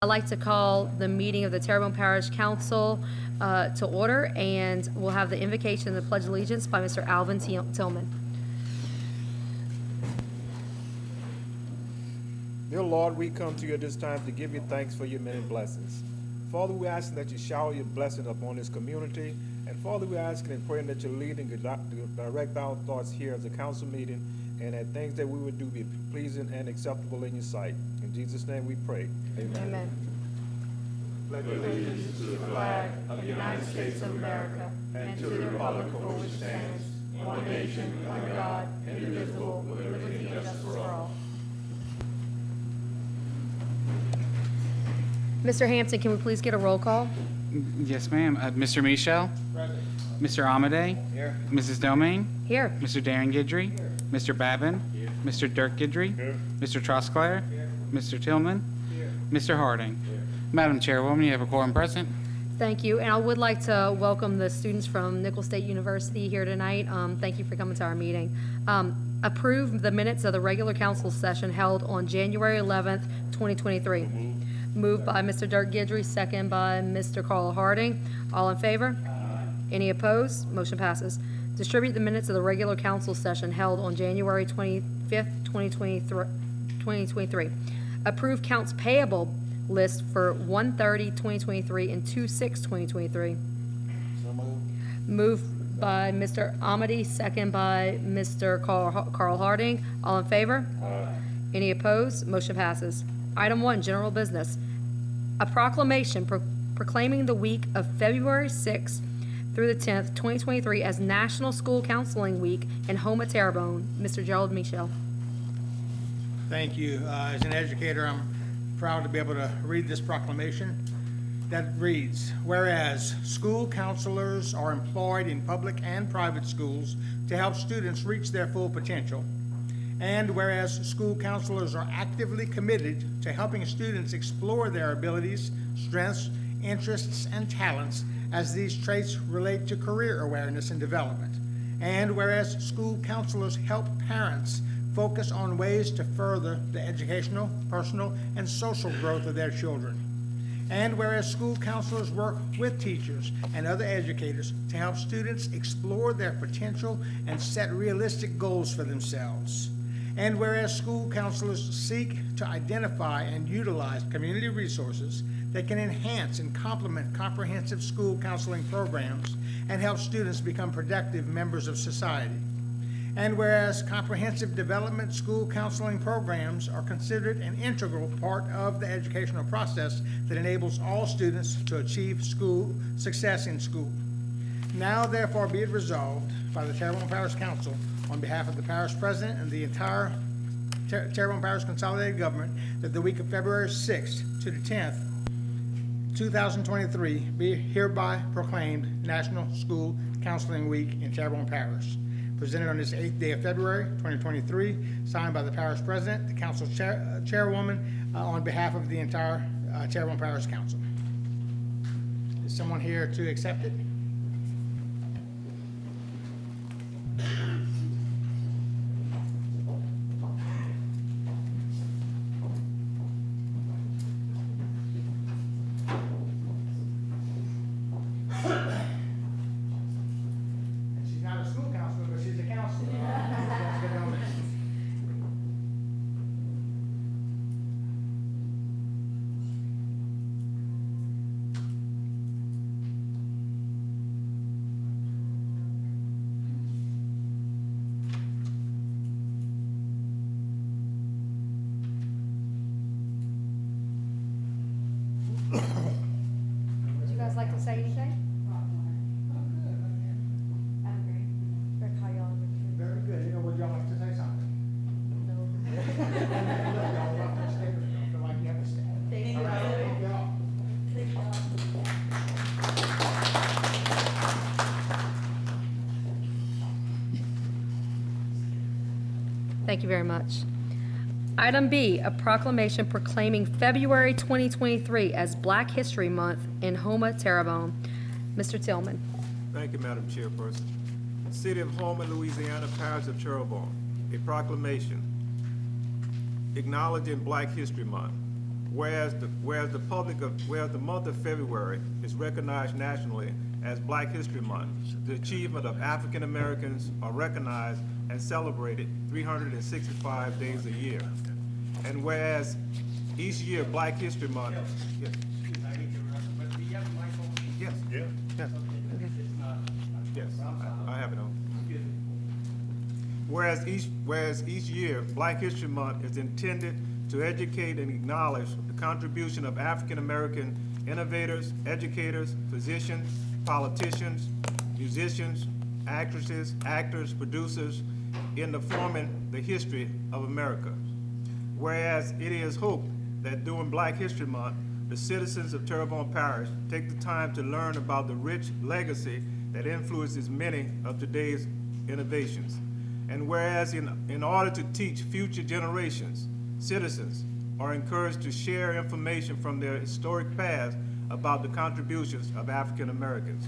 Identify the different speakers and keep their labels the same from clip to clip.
Speaker 1: I'd like to call the meeting of the Terrebonne Parish Council to order, and we'll have the invocation and the Pledge of Allegiance by Mr. Alvin Tillman.
Speaker 2: Dear Lord, we come to you at this time to give you thanks for your many blessings. Father, we're asking that you shower your blessing upon this community. And Father, we're asking and praying that you lead and direct our thoughts here as a council meeting, and that things that we would do be pleasing and acceptable in your sight. In Jesus' name we pray. Amen.
Speaker 1: Amen.
Speaker 3: Pledge allegiance to the flag of the United States of America and to the republic for which stands one nation under God, indivisible, with liberty and justice for all.
Speaker 1: Mr. Hampton, can we please get a roll call?
Speaker 4: Yes, ma'am. Mr. Michel?
Speaker 2: Present.
Speaker 4: Mr. Amade?
Speaker 2: Here.
Speaker 4: Mrs. Domain?
Speaker 1: Here.
Speaker 4: Mr. Darren Guidry?
Speaker 2: Here.
Speaker 4: Mr. Babin?
Speaker 2: Here.
Speaker 4: Mr. Dirk Guidry?
Speaker 2: Here.
Speaker 4: Mr. Trosclair?
Speaker 2: Here.
Speaker 4: Mr. Tillman?
Speaker 2: Here.
Speaker 4: Mr. Harding?
Speaker 2: Here.
Speaker 4: Madam Chairwoman, you have a quorum present.
Speaker 1: Thank you, and I would like to welcome the students from Nicholls State University here tonight. Thank you for coming to our meeting. Approve the minutes of the regular council session held on January 11th, 2023. Moved by Mr. Dirk Guidry, second by Mr. Carl Harding. All in favor? Any opposed? Motion passes. Distribute the minutes of the regular council session held on January 25th, 2023. Approve counts payable list for 1/30/2023 and 2/6/2023.
Speaker 2: So moved.
Speaker 1: Moved by Mr. Amady, second by Mr. Carl Harding. All in favor? Any opposed? Motion passes. Item 1, general business. A proclamation proclaiming the week of February 6th through the 10th, 2023 as National School Counseling Week in Houma, Terrebonne. Mr. Gerald Michel.
Speaker 5: Thank you. As an educator, I'm proud to be able to read this proclamation that reads, whereas school counselors are employed in public and private schools to help students reach their full potential, and whereas school counselors are actively committed to helping students explore their abilities, strengths, interests, and talents as these traits relate to career awareness and development, and whereas school counselors help parents focus on ways to further the educational, personal, and social growth of their children, and whereas school counselors work with teachers and other educators to help students explore their potential and set realistic goals for themselves, and whereas school counselors seek to identify and utilize community resources that can enhance and complement comprehensive school counseling programs and help students become productive members of society. And whereas comprehensive development school counseling programs are considered an integral part of the educational process that enables all students to achieve school success in school. Now therefore be it resolved by the Terrebonne Parish Council on behalf of the parish president and the entire Terrebonne Parish Consolidated Government that the week of February 6th to the 10th, 2023 be hereby proclaimed National School Counseling Week in Terrebonne Parish. Presented on this 8th day of February, 2023, signed by the parish president, the council chairwoman, on behalf of the entire Terrebonne Parish Council. Is someone here to accept it? She's not a school counselor, but she's a counselor. That's good on it.
Speaker 1: Would you guys like to say anything? Rick, how y'all?
Speaker 5: Very good. You know, would y'all like to say something?
Speaker 1: No.
Speaker 5: Look, y'all welcome to stay, but you don't feel like you have to stay.
Speaker 1: Thank
Speaker 5: All right, thank y'all.
Speaker 1: Thank you very much. Item B, a proclamation proclaiming February 2023 as Black History Month in Houma, Terrebonne. Mr. Tillman.
Speaker 2: Thank you, Madam Chairperson. City of Houma, Louisiana, Parish of Terrebonne. A proclamation acknowledging Black History Month. Whereas the month of February is recognized nationally as Black History Month, the achievement of African Americans are recognized and celebrated 365 days a year. And whereas each year Black History Month, yes, yes, yes, yes, I have it on. Whereas each year Black History Month is intended to educate and acknowledge the contribution of African American innovators, educators, physicians, politicians, musicians, actresses, actors, producers in the forming the history of America. Whereas it is hoped that during Black History Month, the citizens of Terrebonne Parish take the time to learn about the rich legacy that influences many of today's innovations. And whereas in order to teach future generations, citizens are encouraged to share information from their historic past about the contributions of African Americans.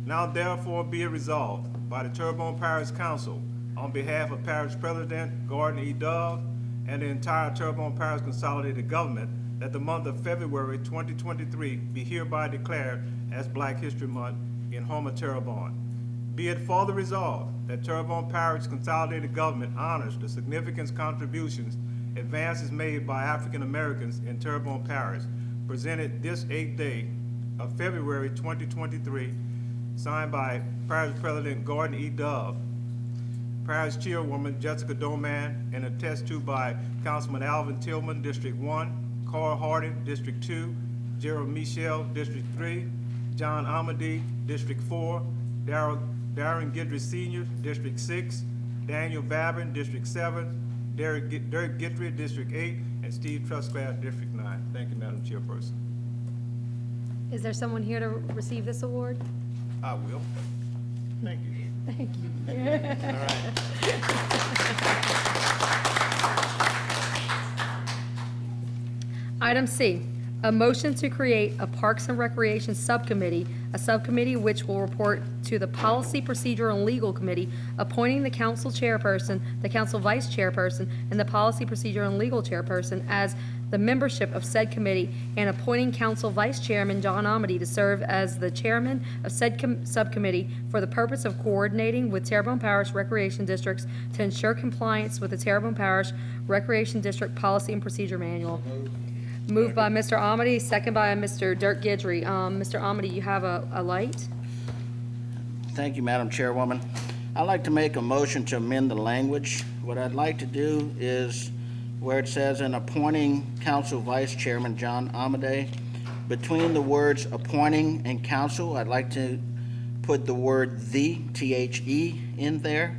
Speaker 2: Now therefore be it resolved by the Terrebonne Parish Council on behalf of Parish President Gordon E. Dove and the entire Terrebonne Parish Consolidated Government that the month of February 2023 be hereby declared as Black History Month in Houma, Terrebonne. Be it further resolved that Terrebonne Parish Consolidated Government honors the significant contributions, advances made by African Americans in Terrebonne Parish, presented this 8th day of February 2023, signed by Parish President Gordon E. Dove, Parish Chairwoman Jessica Doman, and attested to by Councilman Alvin Tillman, District 1, Carl Harding, District 2, Gerald Michel, District 3, John Amadi, District 4, Darren Guidry Sr., District 6, Daniel Babin, District 7, Derek Guidry, District 8, and Steve Trusclair, District 9. Thank you, Madam Chairperson.
Speaker 1: Is there someone here to receive this award?
Speaker 2: I will.
Speaker 5: Thank you.
Speaker 1: Thank you. Item C, a motion to create a Parks and Recreation Subcommittee, a subcommittee which will report to the Policy, Procedure, and Legal Committee, appointing the council chairperson, the council vice chairperson, and the Policy, Procedure, and Legal chairperson as the membership of said committee, and appointing council vice chairman John Amity to serve as the chairman of said subcommittee for the purpose of coordinating with Terrebonne Parish Recreation Districts to ensure compliance with the Terrebonne Parish Recreation District Policy and Procedure Manual. Moved by Mr. Amity, second by Mr. Dirk Guidry. Mr. Amity, you have a light?
Speaker 6: Thank you, Madam Chairwoman. I'd like to make a motion to amend the language. What I'd like to do is where it says in appointing Council Vice Chairman John Amade, between the words appointing and council, I'd like to put the word the, T-H-E, in there.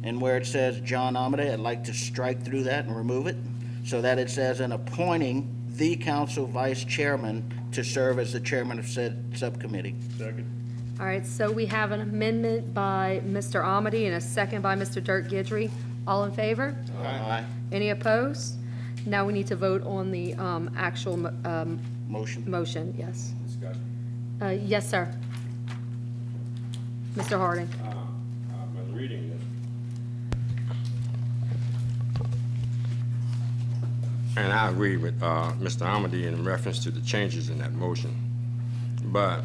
Speaker 6: And where it says John Amade, I'd like to strike through that and remove it so that it says in appointing the Council Vice Chairman to serve as the chairman of said subcommittee.
Speaker 2: Second.
Speaker 1: All right, so we have an amendment by Mr. Amity and a second by Mr. Dirk Guidry. All in favor?
Speaker 6: Aye.
Speaker 1: Any opposed? Now we need to vote on the actual
Speaker 6: Motion.
Speaker 1: motion, yes.
Speaker 7: Discussion.
Speaker 1: Yes, sir. Mr. Harding.
Speaker 7: I was reading this. And I agree with Mr. Amity in reference to the changes in that motion. But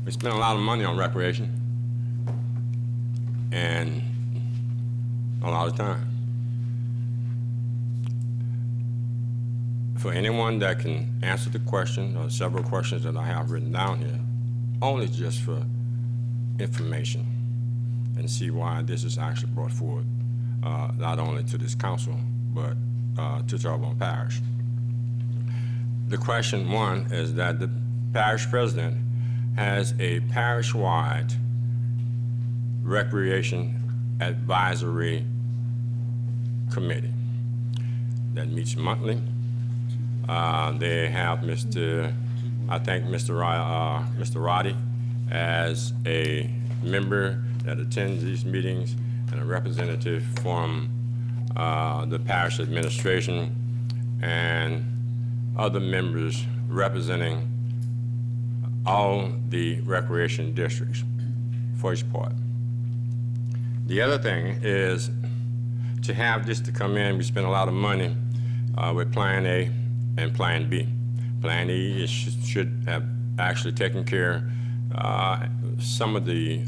Speaker 7: we spent a lot of money on recreation and a lot of time. For anyone that can answer the question or several questions that I have written down here, only just for information and see why this is actually brought forward, not only to this council, but to Terrebonne Parish. The question one is that the parish president has a parish-wide recreation advisory committee that meets monthly. They have Mr. Roddy as a member that attends these meetings and a representative from the parish administration and other members representing all the recreation districts for each part. The other thing is to have this to come in, we spend a lot of money with Plan A and Plan B. Plan E should have actually taken care some of the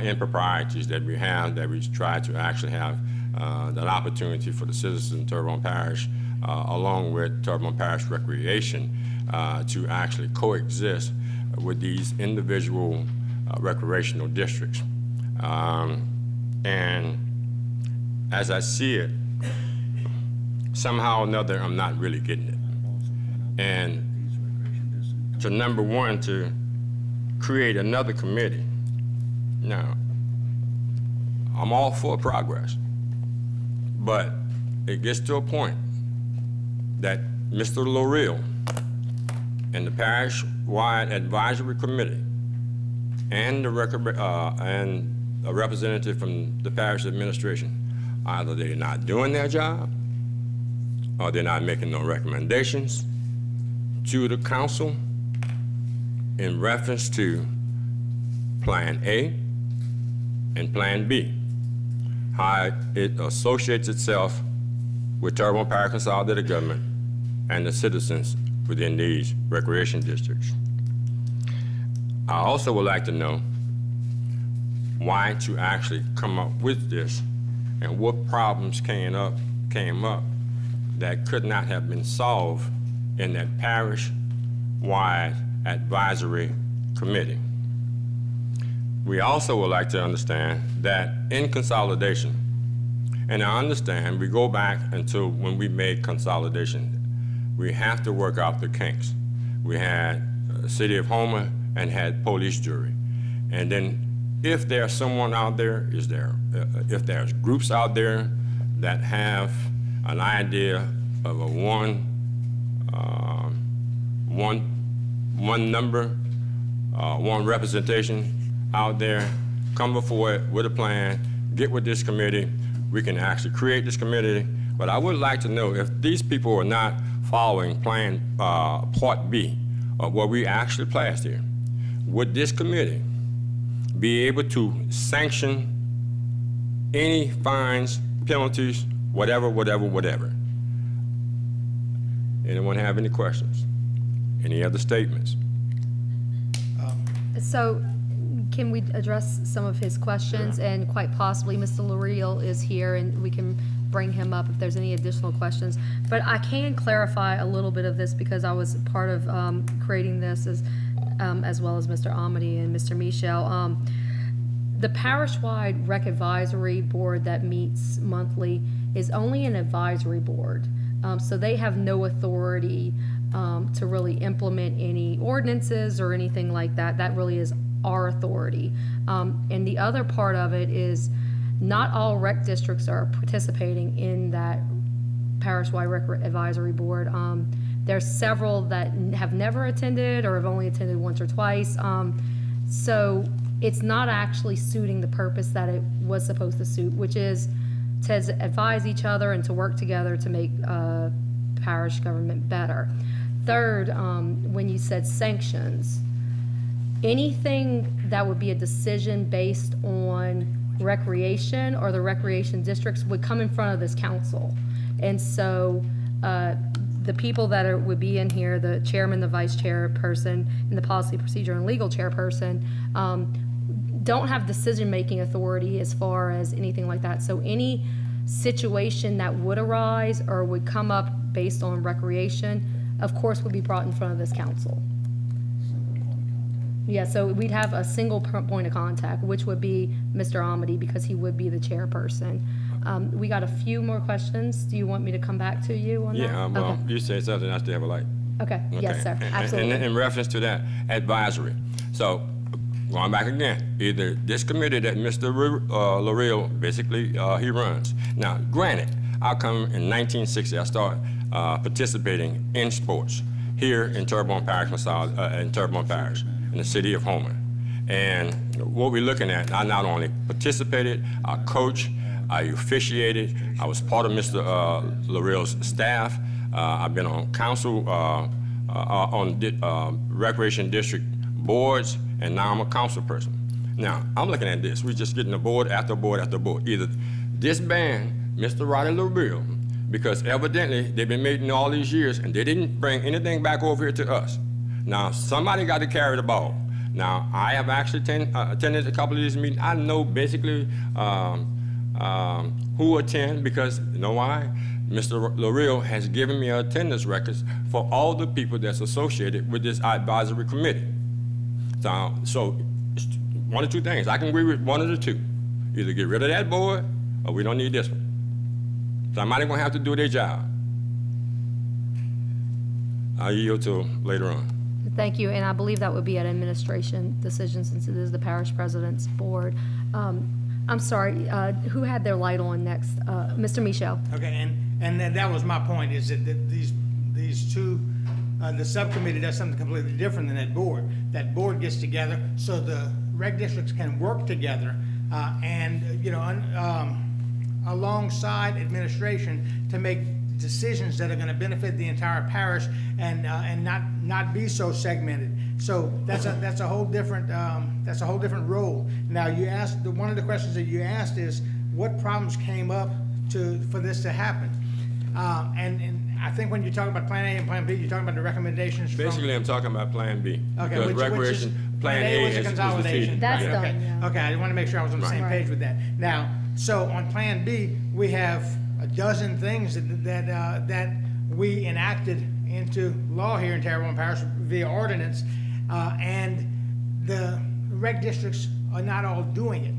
Speaker 7: improprieties that we have, that we try to actually have that opportunity for the citizens in Terrebonne Parish, along with Terrebonne Parish Recreation, to actually coexist with these individual recreational districts. And as I see it, somehow or another, I'm not really getting it. And to number one, to create another committee. Now, I'm all for progress, but it gets to a point that Mr. L'Oreal and the parish-wide advisory committee and and a representative from the parish administration, either they're not doing their job or they're not making no recommendations to the council in reference to Plan A and Plan B, how it associates itself with Terrebonne Parish Consolidated Government and the citizens within these recreation districts. I also would like to know why to actually come up with this and what problems came up that could not have been solved in that parish-wide advisory committee. We also would like to understand that in consolidation, and I understand we go back until when we made consolidation, we have to work out the kinks. We had City of Houma and had police jury. And then if there's someone out there, if there's groups out there that have an idea of a one number, one representation out there, come before it with a plan, get with this committee. We can actually create this committee. But I would like to know if these people are not following Plan Part B of what we actually passed here, would this committee be able to sanction any fines, penalties, whatever? Anyone have any questions? Any other statements?
Speaker 1: So can we address some of his questions?
Speaker 7: Sure.
Speaker 1: And quite possibly, Mr. L'Oreal is here, and we can bring him up if there's any additional questions. But I can clarify a little bit of this because I was part of creating this as well as Mr. Amity and Mr. Michel. The parish-wide rec advisory board that meets monthly is only an advisory board. So they have no authority to really implement any ordinances or anything like that. That really is our authority. And the other part of it is not all rec districts are participating in that parish-wide rec advisory board. There's several that have never attended or have only attended once or twice. So it's not actually suiting the purpose that it was supposed to suit, which is to advise each other and to work together to make parish government better. Third, when you said sanctions, anything that would be a decision based on recreation or the recreation districts would come in front of this council. And so the people that would be in here, the chairman, the vice chairperson, and the policy, procedure, and legal chairperson, don't have decision-making authority as far as anything like that. So any situation that would arise or would come up based on recreation, of course, would be brought in front of this council. Yeah, so we'd have a single point of contact, which would be Mr. Amity, because he would be the chairperson. We got a few more questions. Do you want me to come back to you on that?
Speaker 7: Yeah,
Speaker 1: Okay.
Speaker 7: you said something, I still have a light.
Speaker 1: Okay, yes, sir,
Speaker 7: And
Speaker 1: absolutely.
Speaker 7: in reference to that, advisory. So, going back again, either this committee that Mr. L'Oreal, basically, he runs. Now, granted, I come in 1960, I started participating in sports here in Terrebonne Parish, in the city of Houma. And what we're looking at, I not only participated, I coached, I officiated, I was part of Mr. L'Oreal's staff. I've been on council, on recreation district boards, and now I'm a council person. Now, I'm looking at this. We're just getting a board after board after board. Either disband Mr. Roddy L'Oreal because evidently they've been meeting all these years and they didn't bring anything back over here to us. Now, somebody got to carry the ball. Now, I have actually attended a couple of these meetings. I know basically who attend because, you know why? Mr. Lareal has given me attendance records for all the people that's associated with this advisory committee. So it's one of two things. I can agree with one of the two. Either get rid of that board or we don't need this one. Somebody's gonna have to do their job. I'll yield till later on.
Speaker 1: Thank you, and I believe that would be an administration decision since it is the parish president's board. I'm sorry, who had their light on next? Mr. Michel.
Speaker 5: Okay, and that was my point, is that these two, the subcommittee does something completely different than that board. That board gets together so the reg districts can work together and, alongside administration to make decisions that are gonna benefit the entire parish and not be so segmented. So that's a whole different role. Now, you asked, one of the questions that you asked is, what problems came up for this to happen? And I think when you talk about Plan A and Plan B, you're talking about the recommendations from.
Speaker 7: Basically, I'm talking about Plan B.
Speaker 5: Okay,
Speaker 7: Because
Speaker 5: which
Speaker 7: recreation,
Speaker 5: is,
Speaker 7: Plan A
Speaker 5: was a
Speaker 7: is
Speaker 5: consolidation.
Speaker 7: defeated.
Speaker 1: That's
Speaker 7: Right.
Speaker 1: done,
Speaker 5: Okay,
Speaker 1: yeah.
Speaker 5: okay, I want to make sure I was on the same
Speaker 1: Right.
Speaker 5: page with that. Now, so on Plan B, we have a dozen things that we enacted into law here in Terrebonne Parish via ordinance, and the reg districts are not all doing it.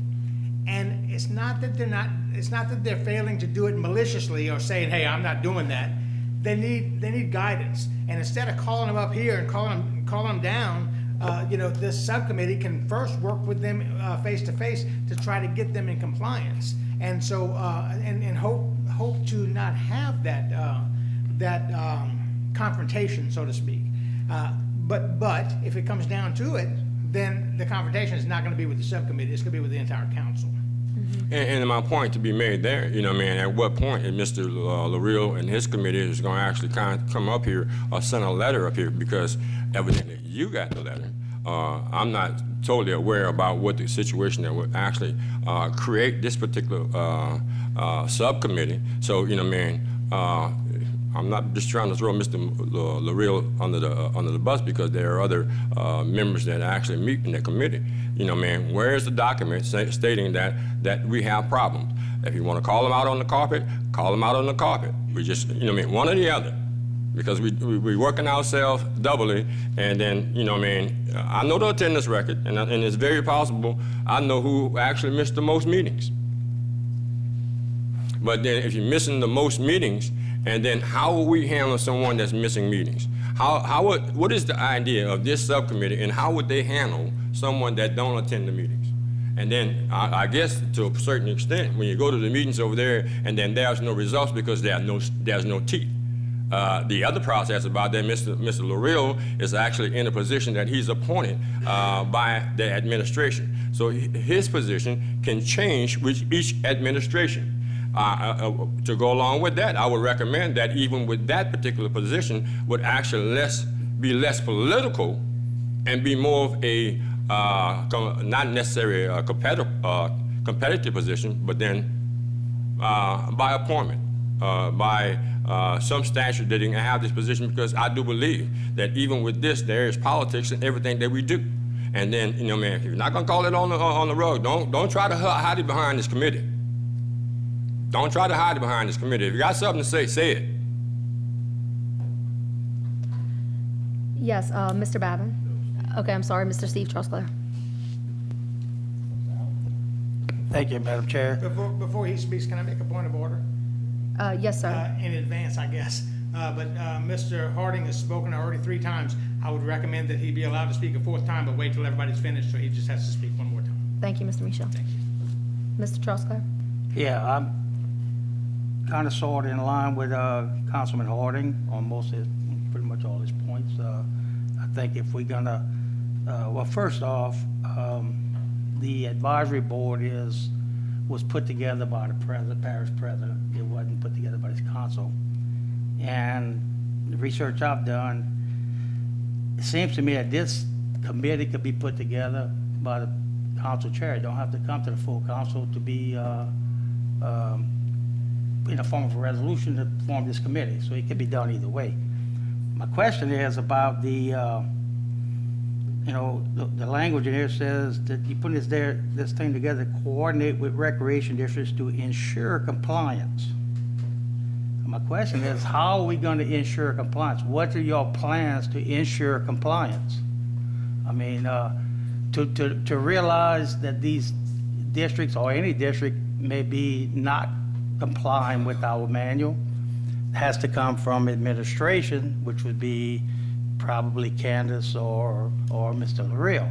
Speaker 5: And it's not that they're failing to do it maliciously or saying, hey, I'm not doing that. They need guidance. And instead of calling them up here and calling them down, this subcommittee can first work with them face to face to try to get them in compliance. And so, and hope to not have that confrontation, so to speak. But if it comes down to it, then the confrontation is not going to be with the subcommittee. It's going to be with the entire council.
Speaker 7: And my point to be made there, at what point is Mr. Lareal and his committee is going to actually come up here or send a letter up here, because evidently you got the letter. I'm not totally aware about what the situation that would actually create this particular subcommittee. So, I'm not just trying to throw Mr. Lareal under the bus, because there are other members that actually meet in the committee. Where's the document stating that we have problems? If you want to call them out on the carpet, call them out on the carpet. We just, one or the other, because we working ourselves doubly. And then, I know the attendance record, and it's very possible I know who actually missed the most meetings. But then if you're missing the most meetings, and then how will we handle someone that's missing meetings? What is the idea of this subcommittee, and how would they handle someone that don't attend the meetings? And then I guess to a certain extent, when you go to the meetings over there and then there's no results because there's no teeth. The other process about that, Mr. Lareal is actually in a position that he's appointed by the administration. So his position can change with each administration. To go along with that, I would recommend that even with that particular position would actually be less political and be more of a not necessarily a competitive position, but then by appointment, by some statute that they can have this position, because I do believe that even with this, there is politics in everything that we do. And then, if you're not gonna call it on the rug, don't try to hide it behind this committee. Don't try to hide it behind this committee. If you got something to say it.
Speaker 1: Yes, Mr. Babin. Okay, I'm sorry, Mr. Steve Trosclair.
Speaker 8: Thank you, Madam Chair.
Speaker 5: Before he speaks, can I make a point of order?
Speaker 1: Yes, sir.
Speaker 5: In advance, I guess. But Mr. Harding has spoken already 3 times. I would recommend that he be allowed to speak a 4th time, but wait till everybody's finished, so he just has to speak one more time.
Speaker 1: Thank you, Mr. Michel.
Speaker 5: Thank you.
Speaker 1: Mr. Trosclair.
Speaker 8: Yeah, I'm kind of sort of in line with Councilman Harding on pretty much all his points. I think if we're gonna, well, first off, the advisory board was put together by the parish president. It wasn't put together by his council. And the research I've done, it seems to me that this committee could be put together by the council chair. It don't have to come to the full council to be in the form of a resolution to form this committee, so it could be done either way. My question is about the language in here says that you put this thing together, coordinate with recreation districts to ensure compliance. My question is, how are we going to ensure compliance? What are your plans to ensure compliance? I mean, to realize that these districts or any district may be not complying with our manual has to come from administration, which would be probably Candace or Mr. Lareal.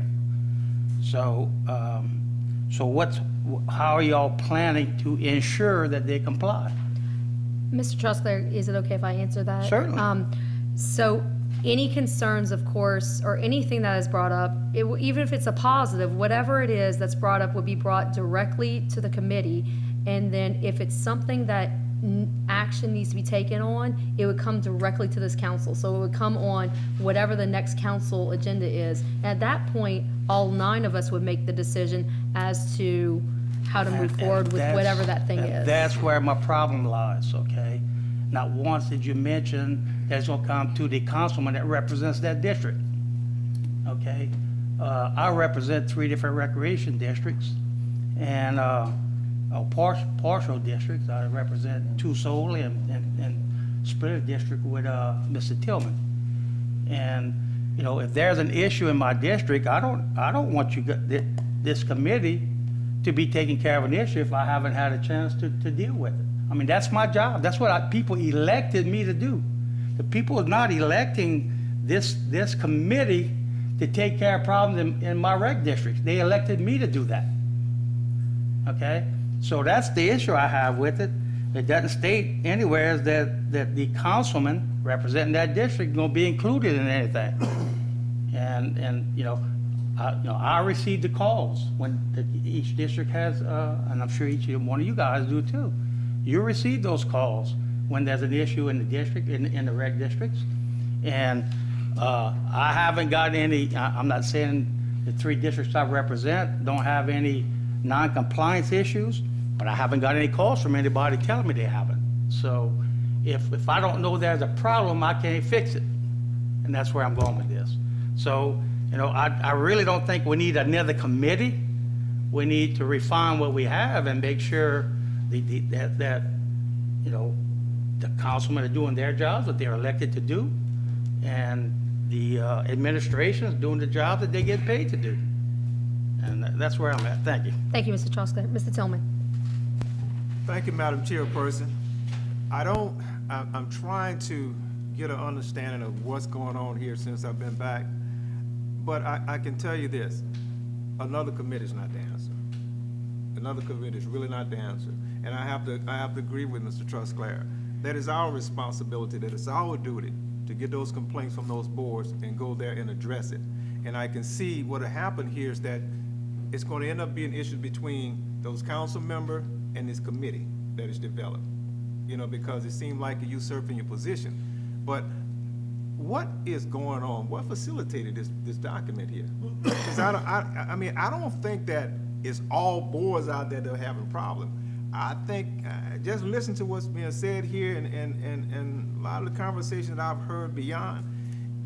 Speaker 8: So, how are y'all planning to ensure that they comply?
Speaker 1: Mr. Trusclair, is it okay if I answer that?
Speaker 8: Certainly.
Speaker 1: So any concerns, of course, or anything that is brought up, even if it's a positive, whatever it is that's brought up would be brought directly to the committee. And then if it's something that action needs to be taken on, it would come directly to this council. So it would come on whatever the next council agenda is. At that point, all 9 of us would make the decision as to how to move forward with
Speaker 8: that's-
Speaker 1: whatever that thing
Speaker 8: and
Speaker 1: is.
Speaker 8: That's where my problem lies, okay? Not once did you mention that it's gonna come to the councilman that represents that district, okay? I represent 3 different recreation districts and, partial districts. I represent 2 solely and split a district with, Mr. Tillman. And, if there's an issue in my district, I don't want this committee to be taking care of an issue if I haven't had a chance to deal with it. I mean, that's my job. That's what people elected me to do. The people are not electing this committee to take care of problems in my rec districts. They elected me to do that. Okay? So that's the issue I have with it. It doesn't state anywhere that the councilman representing that district is going to be included in anything. I received the calls when each district has, and I'm sure each one of you guys do too. You receive those calls when there's an issue in the district, in the rec districts. And I haven't gotten any, I'm not saying the 3 districts I represent don't have any non-compliance issues, but I haven't got any calls from anybody telling me they haven't. So if I don't know there's a problem, I can't fix it. And that's where I'm going with this. So, I really don't think we need another committee. We need to refine what we have and make sure that the councilmen are doing their jobs that they're elected to do, and the administration is doing the job that they get paid to do. And that's where I'm at. Thank you.
Speaker 1: Thank you, Mr. Trusclair. Mr. Tillman.
Speaker 2: Thank you, Madam Chairperson. I'm trying to get an understanding of what's going on here since I've been back. But I can tell you this, another committee is not the answer. Another committee is really not the answer. And I have to agree with Mr. Trusclair. That is our responsibility, that is our duty to get those complaints from those boards and go there and address it. And I can see what will happen here is that it's going to end up being issues between those council member and this committee that is developed, because it seemed like you're usurping your position. But what is going on? What facilitated this document here? Because I don't think that it's all boards out there that are having a problem. I think just listen to what's being said here and a lot of the conversations that I've heard beyond,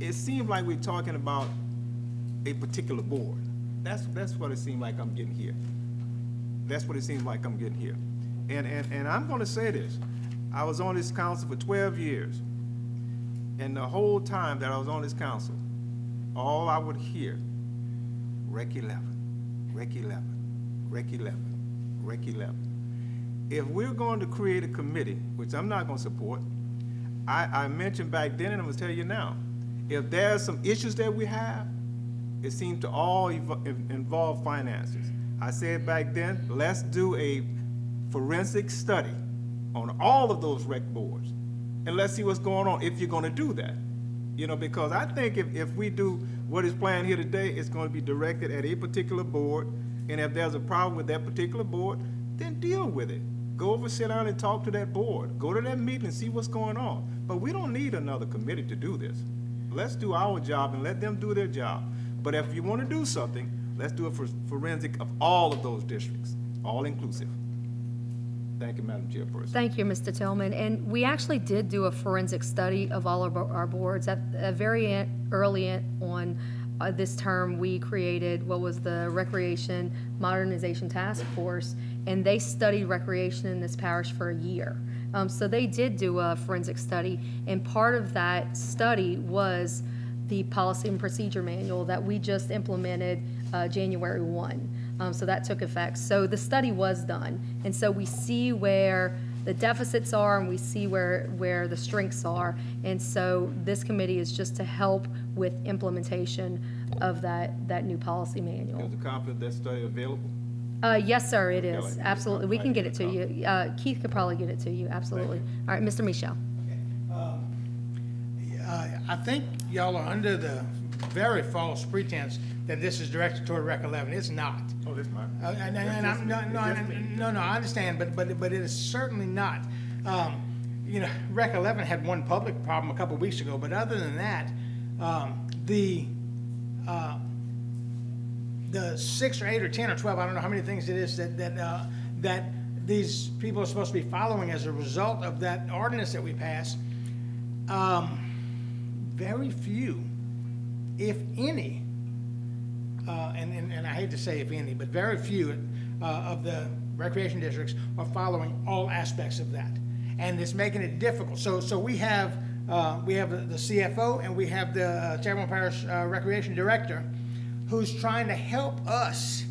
Speaker 2: it seems like we're talking about a particular board. That's what it seemed like I'm getting here. That's what it seems like I'm getting here. And I'm going to say this. I was on this council for 12 years. And the whole time that I was on this council, all I would hear, Rec 11, Rec 11, Rec 11, Rec 11. If we're going to create a committee, which I'm not going to support, I mentioned back then and I'm going to tell you now, if there's some issues that we have, it seems to all involve finances. I said back then, let's do a forensic study on all of those rec boards. And let's see what's going on if you're going to do that. Because I think if we do what is planned here today, it's going to be directed at a particular board. And if there's a problem with that particular board, then deal with it. Go over, sit down and talk to that board. Go to that meeting and see what's going on. But we don't need another committee to do this. Let's do our job and let them do their job. But if you want to do something, let's do a forensic of all of those districts, all inclusive. Thank you, Madam Chairperson.
Speaker 1: Thank you, Mr. Tillman. And we actually did do a forensic study of all of our boards. At early on this term, we created what was the Recreation Modernization Task Force, and they studied recreation in this parish for a year. So they did do a forensic study, and part of that study was the policy and procedure manual that we just implemented January 1. So that took effect. So the study was done, and so we see where the deficits are and we see where the strengths are. And so this committee is just to help with implementation of that new policy manual.
Speaker 2: Is a copy of that study available?
Speaker 1: Yes, sir, it
Speaker 2: Okay,
Speaker 1: is.
Speaker 2: like-
Speaker 1: Absolutely. We
Speaker 2: I
Speaker 1: can get
Speaker 2: get
Speaker 1: it to you. Keith could probably get it to you. Absolutely. All right, Mr. Michel.
Speaker 5: I think y'all are under the very false pretense that this is directed toward Rec 11. It's not.
Speaker 2: Oh, that's mine.
Speaker 5: No, I understand, but it is certainly not. Rec 11 had one public problem a couple weeks ago, but other than that, the 6 or 8 or 10 or 12, I don't know how many things it is that these people are supposed to be following as a result of that ordinance that we passed. Very few, if any, and I hate to say if any, but very few of the recreation districts are following all aspects of that, and it's making it difficult. So we have the CFO and we have the Terrebonne Parish Recreation Director, who's trying to help us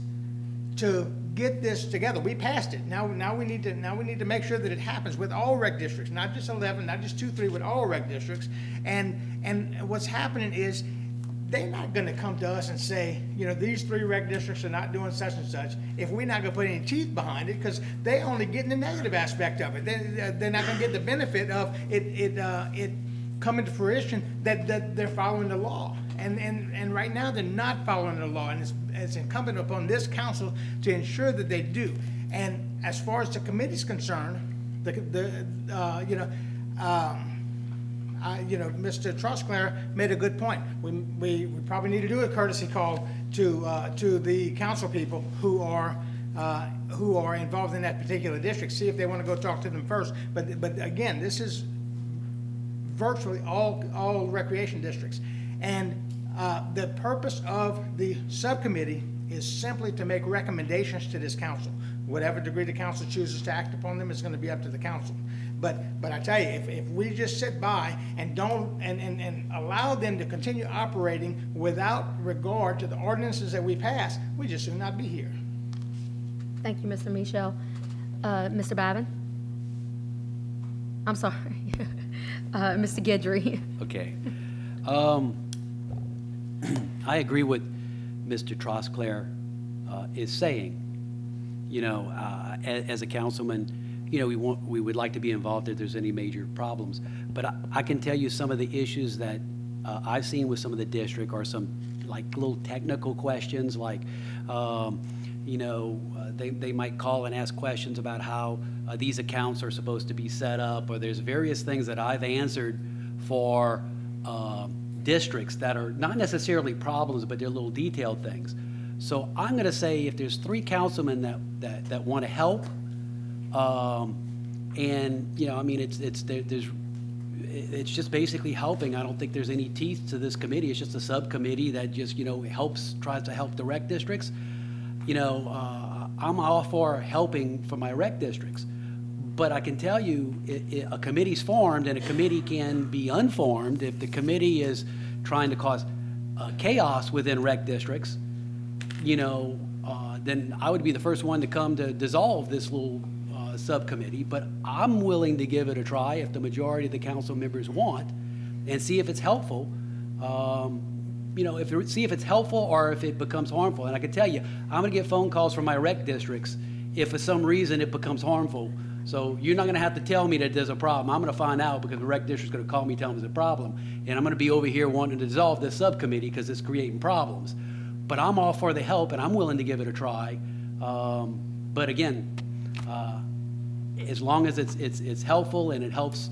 Speaker 5: to get this together. We passed it. Now we need to make sure that it happens with all rec districts, not just 11, not just 2, 3, with all rec districts. And what's happening is they're not going to come to us and say, these 3 rec districts are not doing such and such, if we're not going to put any teeth behind it, because they only get the negative aspect of it. They're not going to get the benefit of it coming to fruition that they're following the law. And right now, they're not following the law, and it's incumbent upon this council to ensure that they do. And as far as the committee's concerned, Mr. Trosclair made a good point. We probably need to do a courtesy call to the council people who are involved in that particular district, see if they want to go talk to them first. But again, this is virtually all recreation districts. And the purpose of the subcommittee is simply to make recommendations to this council. Whatever degree the council chooses to act upon them is going to be up to the council. But I tell you, if we just sit by and don't and allow them to continue operating without regard to the ordinances that we pass, we just should not be here.
Speaker 1: Thank you, Mr. Michel. Mr. Babin? I'm sorry. Mr. Guidry.
Speaker 9: Okay. I agree with Mr. Trosclair is saying. As a councilman, we would like to be involved if there's any major problems. But I can tell you some of the issues that I've seen with some of the district are some like little technical questions, like they might call and ask questions about how these accounts are supposed to be set up, or there's various things that I've answered for districts that are not necessarily problems, but they're little detailed things. So I'm going to say if there's 3 councilmen that want to help, it's just basically helping. I don't think there's any teeth to this committee. It's just a subcommittee that just tries to help the rec districts. I'm all for helping for my rec districts, but I can tell you a committee's formed, and a committee can be unformed if the committee is trying to cause chaos within rec districts. Then I would be the first one to come to dissolve this little subcommittee, but I'm willing to give it a try if the majority of the council members want, and see if it's helpful. See if it's helpful or if it becomes harmful. And I can tell you, I'm going to get phone calls from my rec districts if for some reason it becomes harmful. So you're not going to have to tell me that there's a problem. I'm going to find out because the rec district's going to call me, tell me there's a problem, and I'm going to be over here wanting to dissolve this subcommittee because it's creating problems. But I'm all for the help, and I'm willing to give it a try. But again, as long as it's helpful and it helps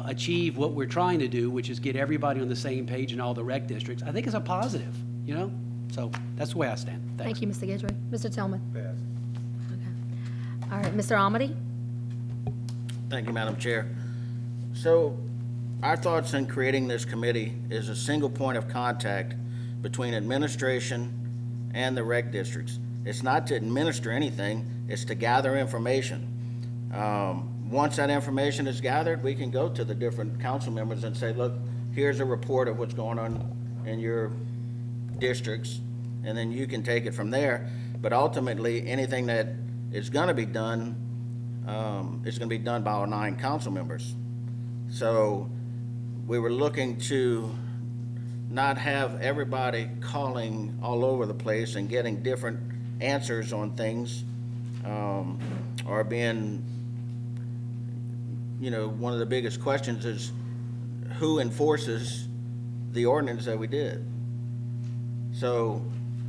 Speaker 9: achieve what we're trying to do, which is get everybody on the same page in all the rec districts, I think it's a positive, So that's the way I stand. Thanks.
Speaker 1: Thank you, Mr. Guidry. Mr. Tillman?
Speaker 2: Pass.
Speaker 1: Okay. All right, Mr. Amity?
Speaker 6: Thank you, Madam Chair. So our thoughts in creating this committee is a single point of contact between administration and the rec districts. It's not to administer anything, it's to gather information. Once that information is gathered, we can go to the different council members and say, look, here's a report of what's going on in your districts, and then you can take it from there. But ultimately, anything that is gonna be done, is gonna be done by our 9 council members. So we were looking to not have everybody calling all over the place and getting different answers on things, or being, one of the biggest questions is who enforces the ordinance that we did? So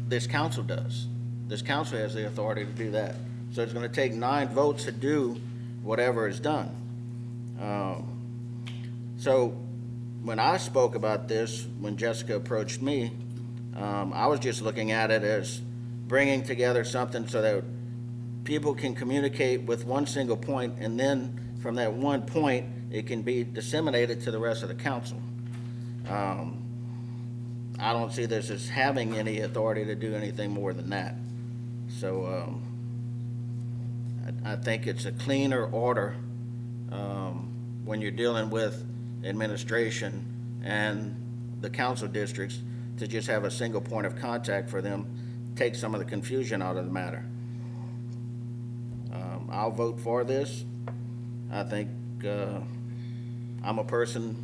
Speaker 6: this council does. This council has the authority to do that. So it's gonna take 9 votes to do whatever is done. So when I spoke about this, when Jessica approached me, I was just looking at it as bringing together something so that people can communicate with one single point, and then from that one point, it can be disseminated to the rest of the council. I don't see this as having any authority to do anything more than that. So I think it's a cleaner order when you're dealing with administration and the council districts to just have a single point of contact for them, take some of the confusion out of the matter. I'll vote for this. I think I'm a person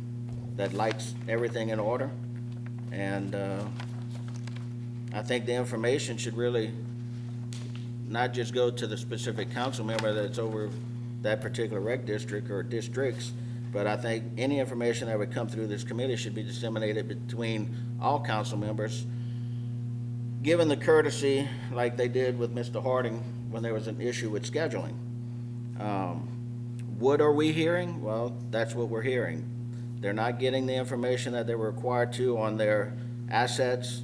Speaker 6: that likes everything in order, and I think the information should really not just go to the specific council member that's over that particular rec district or districts, but I think any information that would come through this committee should be disseminated between all council members, given the courtesy like they did with Mr. Harding when there was an issue with scheduling. What are we hearing? Well, that's what we're hearing. They're not getting the information that they were required to on their assets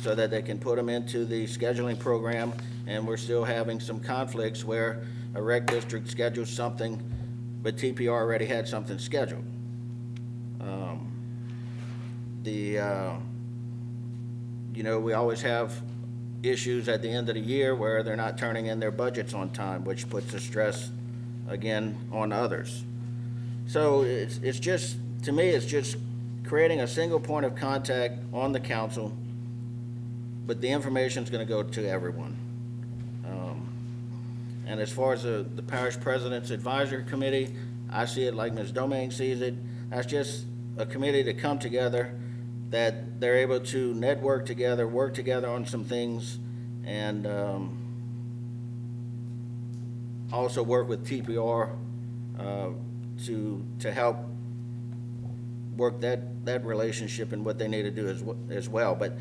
Speaker 6: so that they can put them into the scheduling program, and we're still having some conflicts where a rec district schedules something, but TPR already had something scheduled. We always have issues at the end of the year where they're not turning in their budgets on time, which puts a stress again on others. So it's just, to me, it's just creating a single point of contact on the council, but the information's gonna go to everyone. And as far as the parish president's advisory committee, I see it like Ms. Domingue sees it. That's just a committee to come together, that they're able to network together, work together on some things, and also work with TPR to help work that relationship and what they need to do as well. But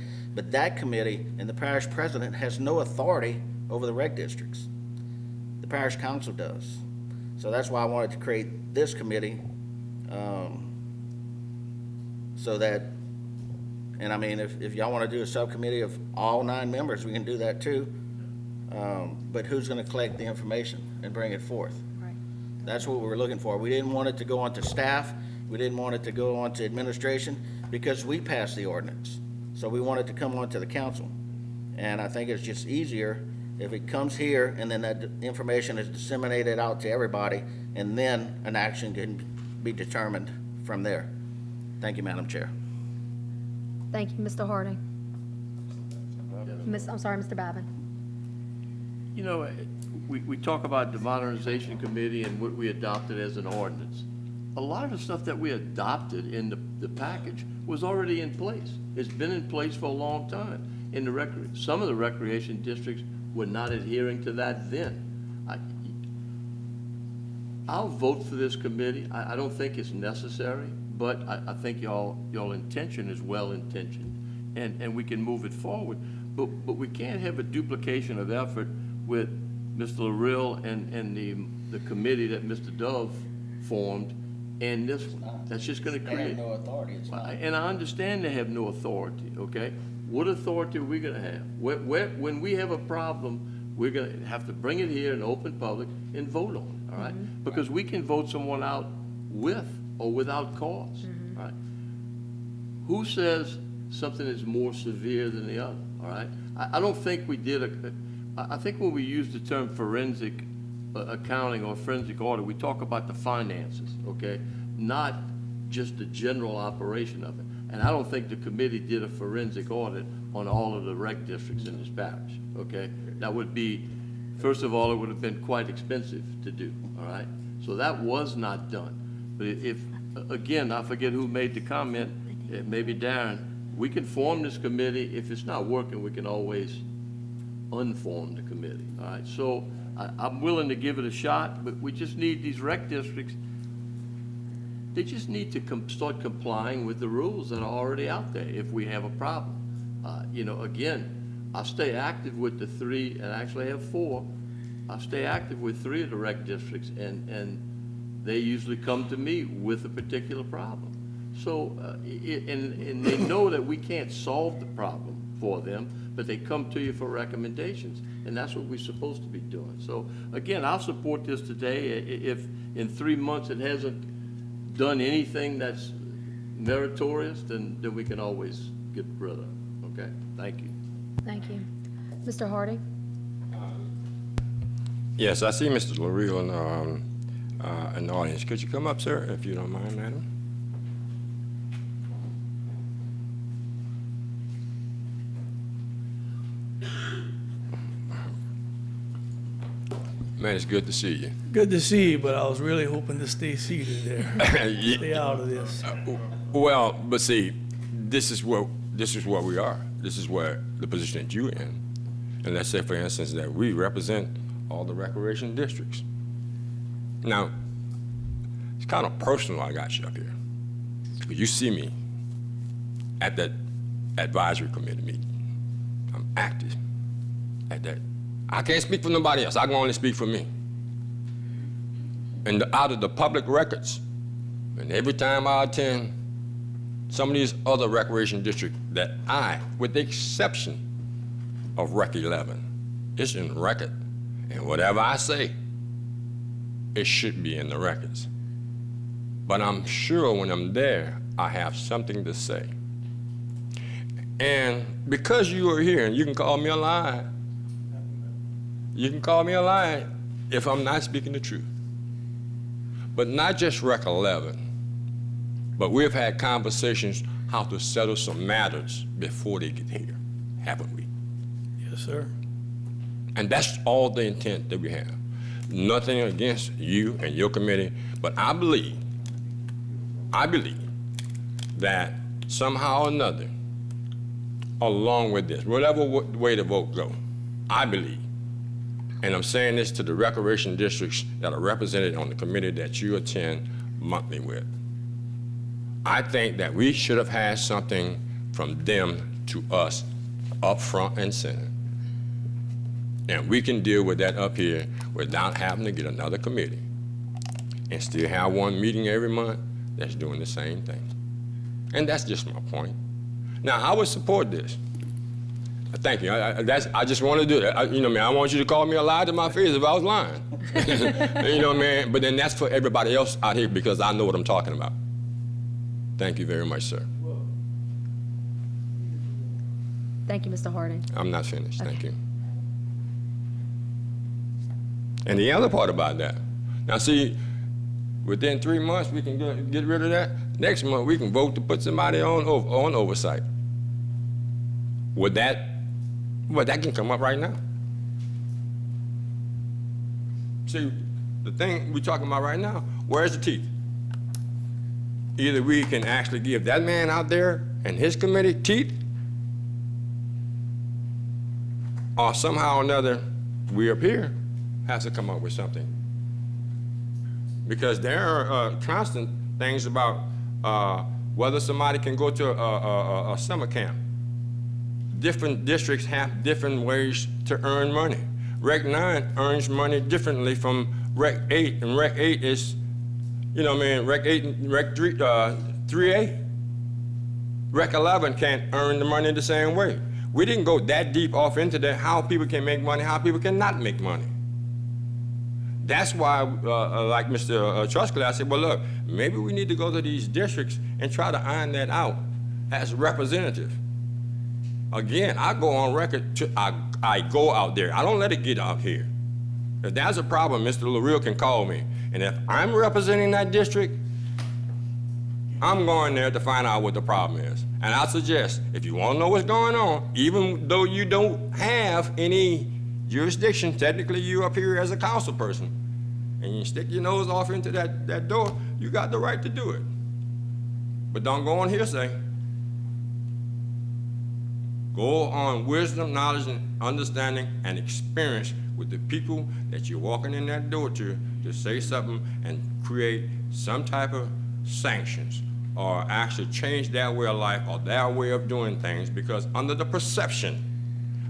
Speaker 6: that committee and the parish president has no authority over the rec districts. The parish council does. So that's why I wanted to create this committee, so that, and I mean, if y'all want to do a subcommittee of all 9 members, we can do that too. But who's going to collect the information and bring it forth?
Speaker 1: Right.
Speaker 6: That's what we were looking for. We didn't want it to go on to staff. We didn't want it to go on to administration because we passed the ordinance. So we want it to come on to the council. And I think it's just easier if it comes here and then that information is disseminated out to everybody, and then an action can be determined from there. Thank you, Madam Chair.
Speaker 1: Thank you, Mr. Harding. I'm sorry, Mr. Babin.
Speaker 3: You know, we talk about the modernization committee and what we adopted as an ordinance. A lot of the stuff that we adopted in the package was already in place. It's been in place for a long time. Some of the recreation districts were not adhering to that then. I'll vote for this committee. I don't think it's necessary, but I think y'all intention is well-intentioned, and we can move it forward. But we can't have a duplication of effort with Mr. LaRill and the committee that Mr. Dove formed, and this one. That's just gonna create.
Speaker 6: They have no authority, it's not.
Speaker 3: And I understand they have no authority, okay? What authority are we gonna have? When we have a problem we're going to have to bring it here in open public and vote on it, all right? Because we can vote someone out with or without cause, all right? Who says something is more severe than the other, all right? I don't think we did I think when we use the term forensic accounting or forensic audit, we talk about the finances, okay? Not just the general operation of it. And I don't think the committee did a forensic audit on all of the rec districts in this parish, okay? That would be, first of all, it would have been quite expensive to do, all right? So that was not done. But if, again, I forget who made the comment, maybe Darren, we can form this committee. If it's not working, we can always unform the committee, all right? So I'm willing to give it a shot, but we just need these rec districts, they just need to start complying with the rules that are already out there if we have a problem. You know, again, I'll stay active with the 3, and actually I have 4. I'll stay active with 3 of the rec districts, and they usually come to me with a particular problem. So, and they know that we can't solve the problem for them, but they come to you for recommendations, and that's what we're supposed to be doing. So, again, I'll support this today. If in 3 months it hasn't done anything that's meritorious, then we can always get rid of it. Okay? Thank you.
Speaker 1: Thank you. Mr. Harding?
Speaker 7: Yes, I see Mr. LaRue in the audience. Could you come up, sir, if you don't mind, madam? Man, it's good to see you.
Speaker 10: Good to see you, but I was really hoping to stay seated there. Stay out of this.
Speaker 7: Well, but see, this is where we are. This is where the position that you're in. And let's say, for instance, that we represent all the recreation districts. Now, it's kind of personal I got you up here. But you see me at that advisory committee meeting. I'm active at that. I can't speak for nobody else. I can only speak for me. And out of the public records, and every time I attend some of these other recreation districts that I, with the exception of Rec 11, it's in record. And whatever I say, it should be in the records. But I'm sure when I'm there, I have something to say. And because you are here, and you can call me a liar, you can call me a liar if I'm not speaking the truth. But not just Rec 11, but we've had conversations how to settle some matters before they get here, haven't we?
Speaker 10: Yes, sir.
Speaker 7: And that's all the intent that we have. Nothing against you and your committee, but I believe that somehow or another, along with this, whatever way the vote go, I believe, and I'm saying this to the recreation districts that are represented on the committee that you attend monthly with, I think that we should have had something from them to us up front and center. And we can deal with that up here without having to get another committee and still have one meeting every month that's doing the same thing. And that's just my point. Now, I would support this. Thank you. I just want to do that. You know, man, I want you to call me a liar to my face if I was lying. You know, man, but then that's for everybody else out here because I know what I'm talking about. Thank you very much, sir.
Speaker 1: Thank you, Mr. Harding.
Speaker 7: I'm not finished. Thank you. And the other part about that, now see, within 3 months we can get rid of that. Next month we can vote to put somebody on oversight. Would that can come up right now. See, the thing we're talking about right now, where's the teeth? Either we can actually give that man out there and his committee teeth, or somehow or another, we up here have to come up with something. Because there are constant things about whether somebody can go to a summer camp. Different districts have different ways to earn money. Rec 9 earns money differently from Rec 8, and Rec 8 is, you know, man, Rec 8 and Rec 3, 3A. Rec 11 can't earn the money the same way. We didn't go that deep off into that, how people can make money, how people cannot make money. That's why, like Mr. Trusclair, I said, well, look, maybe we need to go to these districts and try to iron that out as a representative. Again, I go on record, I go out there. I don't let it get out here. If there's a problem, Mr. LaRue can call me. And if I'm representing that district, I'm going there to find out what the problem is. And I suggest, if you want to know what's going on, even though you don't have any jurisdiction, technically you up here as a council person, and you stick your nose off into that door, you got the right to do it. But don't go on hearsay. Go on wisdom, knowledge, and understanding and experience with the people that you're walking in that door to say something and create some type of sanctions or actually change their way of life or their way of doing things, because under the perception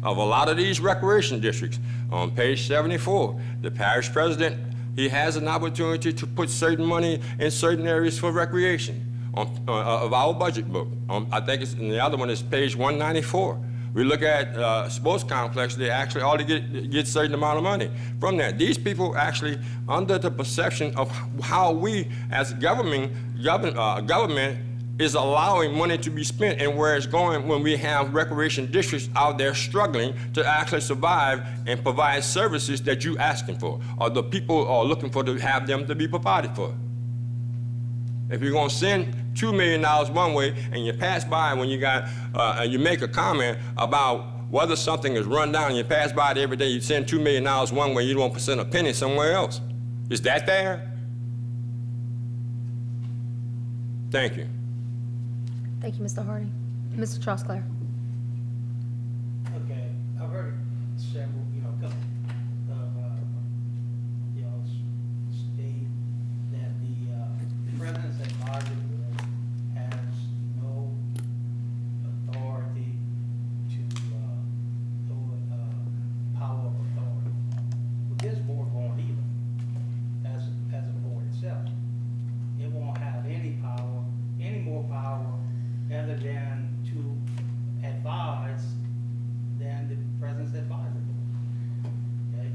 Speaker 7: of a lot of these recreation districts, on page 74, the parish president, he has an opportunity to put certain money in certain areas for recreation of our budget book. I think it's, and the other one is page 194. We look at sports complex, they actually ought to get certain amount of money from that. These people actually, under the perception of how we as government is allowing money to be spent and where it's going when we have recreation districts out there struggling to actually survive and provide services that you asking for, or the people are looking for to have them to be provided for. If you're gonna send $2 million one way and you pass by when you got, you make a comment about whether something is run down and you pass by it every day, you send $2 million one way, you don't send a penny somewhere else. Is that fair? Thank you.
Speaker 1: Thank you, Mr. Harding. Mr. Trosclair.
Speaker 8: Okay, I've heard several, couple of, state that the President's Advisory Board has no authority to, power of authority. Well, this board won't either, as a board itself. It won't have any power, any more power other than to advise than the President's Advisory Board. Okay?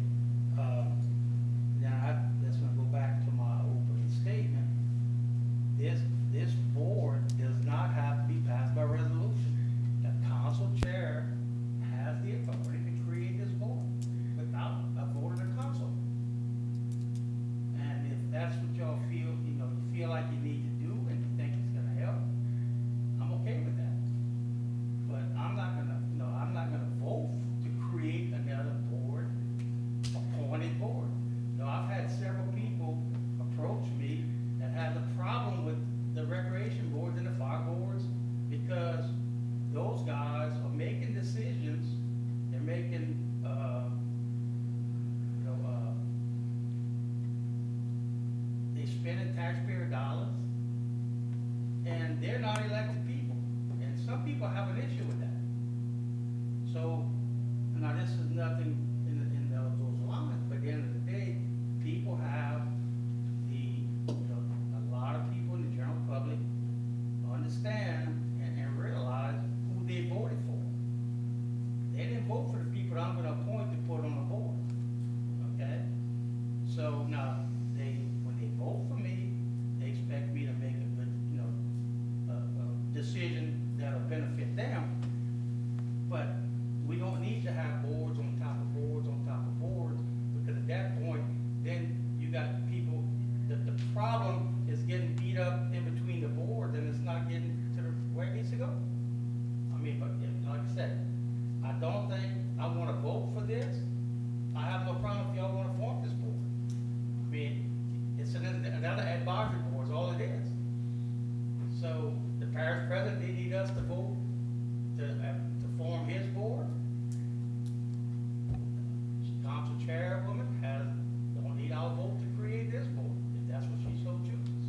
Speaker 8: That's gonna go back to my opening statement. This board does not have to be passed by resolution. The council chair has the authority to create this board without a vote of the council. And if that's what y'all feel, you feel like you need to do and you think it's gonna help, I'm okay with that. But I'm not gonna vote to create another board, appointed board. I've had several people approach me that have a problem with the recreation boards and the fire boards because those guys are making decisions, they're making, they're spending taxpayer dollars, and they're not elected people. And some people have an issue with that. So, now this is nothing in those lines, but at the end of the day, people have a lot of people in the general public understand and realize who they voted for. They didn't vote for the people that I'm gonna appoint to put on the board, okay? So now, when they vote for me, they expect me to make a good, a decision that'll benefit them. But we don't need to have boards on top of boards on top of boards, because at that point, then you got people, that the problem is getting beat up in between the boards and it's not getting to where it needs to go. I mean, but like I said, I don't think I wanna vote for this. I have no problem if y'all wanna form this board. I mean, it's another advisory board, is all it is. So the parish president, they need us to vote to form his board. Council chairwoman don't need our vote to create this board, if that's what she so chooses.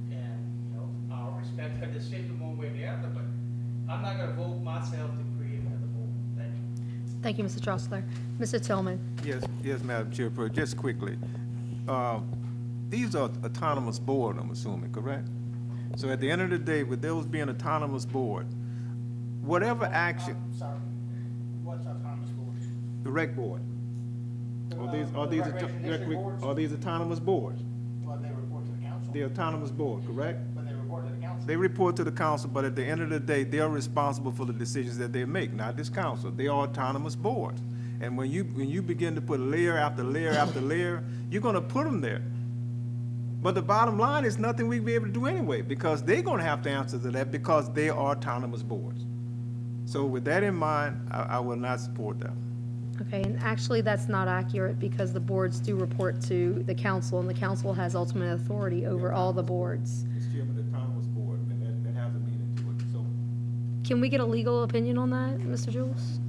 Speaker 8: And, I'll respect her decision one way or the other, but I'm not gonna vote myself to create another board. Thank you.
Speaker 1: Thank you, Mr. Trosclair. Mr. Tillman.
Speaker 2: Yes, Madam Chairperson, just quickly. These are autonomous board, I'm assuming, correct? So at the end of the day, with those being autonomous board, whatever action,
Speaker 5: Sorry, what's autonomous boards?
Speaker 2: the rec board,
Speaker 5: Recreation district boards?
Speaker 2: are these autonomous boards?
Speaker 5: Well, they report to the council,
Speaker 2: The autonomous board, correct?
Speaker 5: but they report to the council.
Speaker 2: They report to the council, but at the end of the day, they are responsible for the decisions that they make, not this council. They are autonomous boards. And when you begin to put layer after layer after layer, you're gonna put them there. But the bottom line is nothing we'd be able to do anyway, because they're gonna have to answer to that because they are autonomous boards. So with that in mind, I will not support that.
Speaker 1: Okay, and actually, that's not accurate because the boards do report to the council, and the council has ultimate authority over all the boards.
Speaker 2: It's chairman of the autonomous board, and that has a meaning to it, so.
Speaker 1: Can we get a legal opinion on that, Mr. Jules?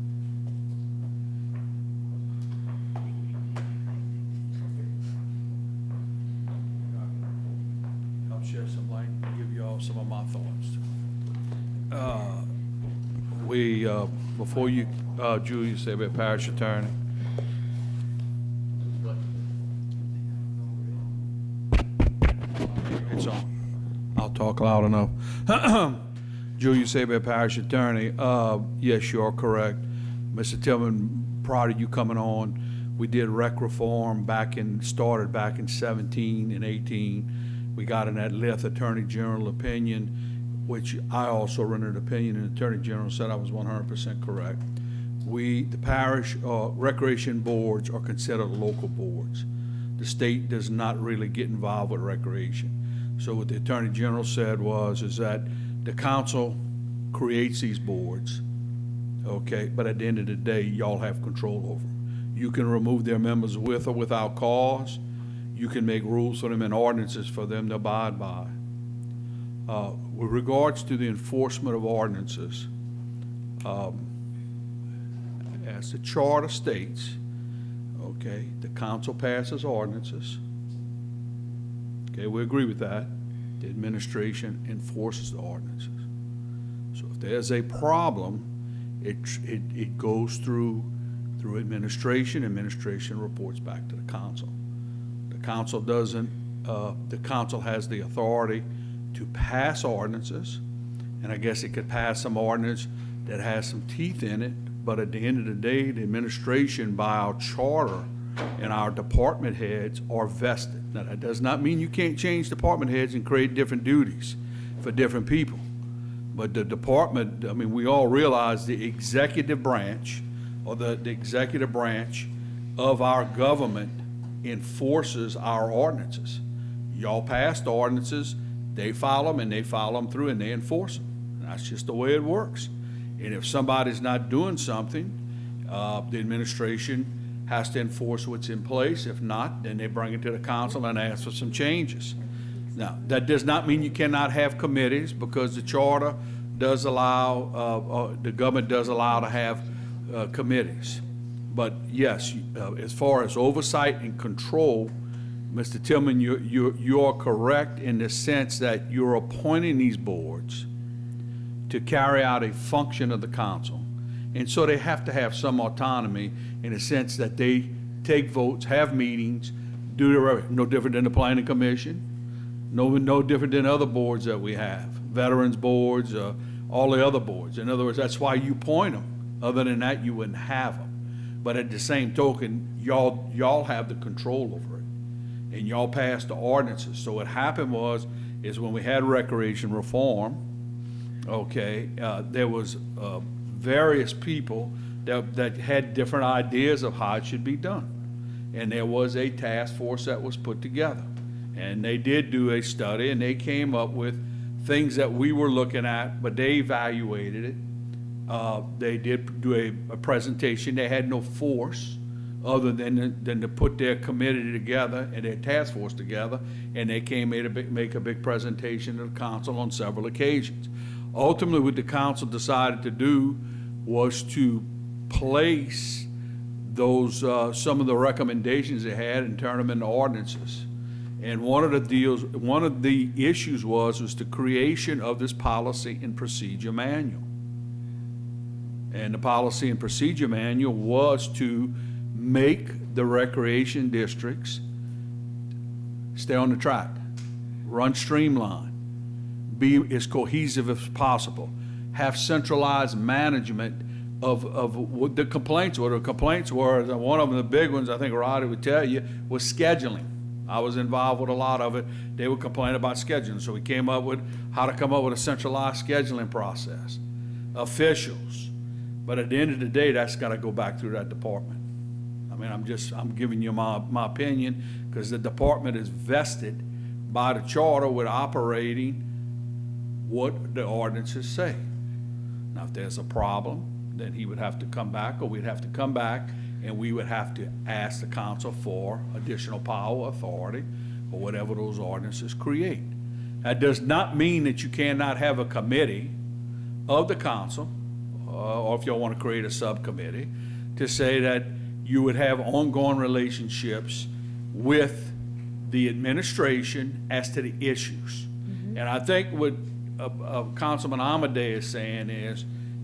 Speaker 10: I'll share some light and give you all some of my thoughts. Before you, Julius, say about parish attorney. It's on. I'll talk loud enough. Julius Saber, parish attorney. Yes, you are correct. Mr. Tillman, prior to you coming on, we did rec reform started back in 17 and 18. We got in that Lith Attorney General opinion, which I also rendered opinion, and the Attorney General said I was 100% correct. The parish recreation boards are considered local boards. The state does not really get involved with recreation. So what the Attorney General said is that the council creates these boards, okay, but at the end of the day, y'all have control over them. You can remove their members with or without cause. You can make rules for them and ordinances for them to abide by. With regards to the enforcement of ordinances, as the charter states, okay, the council passes ordinances. Okay, we agree with that. The administration enforces the ordinances. So if there's a problem, it goes through administration. Administration reports back to the council. The council doesn't. The council has the authority to pass ordinances, and I guess it could pass some ordinance that has some teeth in it. But at the end of the day, the administration, by our charter and our department heads, are vested. Now, that does not mean you can't change department heads and create different duties for different people. But the department, I mean, we all realize the executive branch, or the executive branch of our government, enforces our ordinances. Y'all passed ordinances, they follow them, and they follow them through, and they enforce them. That's just the way it works. And if somebody's not doing something, the administration has to enforce what's in place. If not, then they bring it to the council and ask for some changes. Now, that does not mean you cannot have committees, because the charter does allow, the government does allow to have committees. But yes, as far as oversight and control, Mr. Tillman, you are correct in the sense that you're appointing these boards to carry out a function of the council. And so they have to have some autonomy in the sense that they take votes, have meetings, do no different than the planning commission, no different than other boards that we have, veterans boards, all the other boards. In other words, that's why you appoint them. Other than that, you wouldn't have them. But at the same token, y'all have the control over it, and y'all passed the ordinances. So what happened is when we had recreation reform, okay, there was various people that had different ideas of how it should be done. And there was a task force that was put together. And they did do a study, and they came up with things that we were looking at, but they evaluated it. They did do a presentation. They had no force other than to put their committee together and their task force together, and they came to make a big presentation to the council on several occasions. Ultimately, what the council decided to do was to place those some of the recommendations they had and turn them into ordinances. And one of the issues was the creation of this policy and procedure manual. And the policy and procedure manual was to make the recreation districts stay on the track, run streamlined, be as cohesive as possible, have centralized management of what the complaints were. The complaints were, one of them, the big ones, I think Roddy would tell you, was scheduling. I was involved with a lot of it. They would complain about scheduling. So we came up with how to come up with a centralized scheduling process. Officials. But at the end of the day, that's got to go back through that department. I mean, I'm giving you my opinion, because the department is vested by the charter with operating what the ordinances say. Now, if there's a problem, then he would have to come back, or we'd have to come back, and we would have to ask the council for additional power, authority, or whatever those ordinances create. That does not mean that you cannot have a committee of the council, or if y'all want to create a subcommittee, to say that you would have ongoing relationships with the administration as to the issues. And I think what Councilman Amadei is saying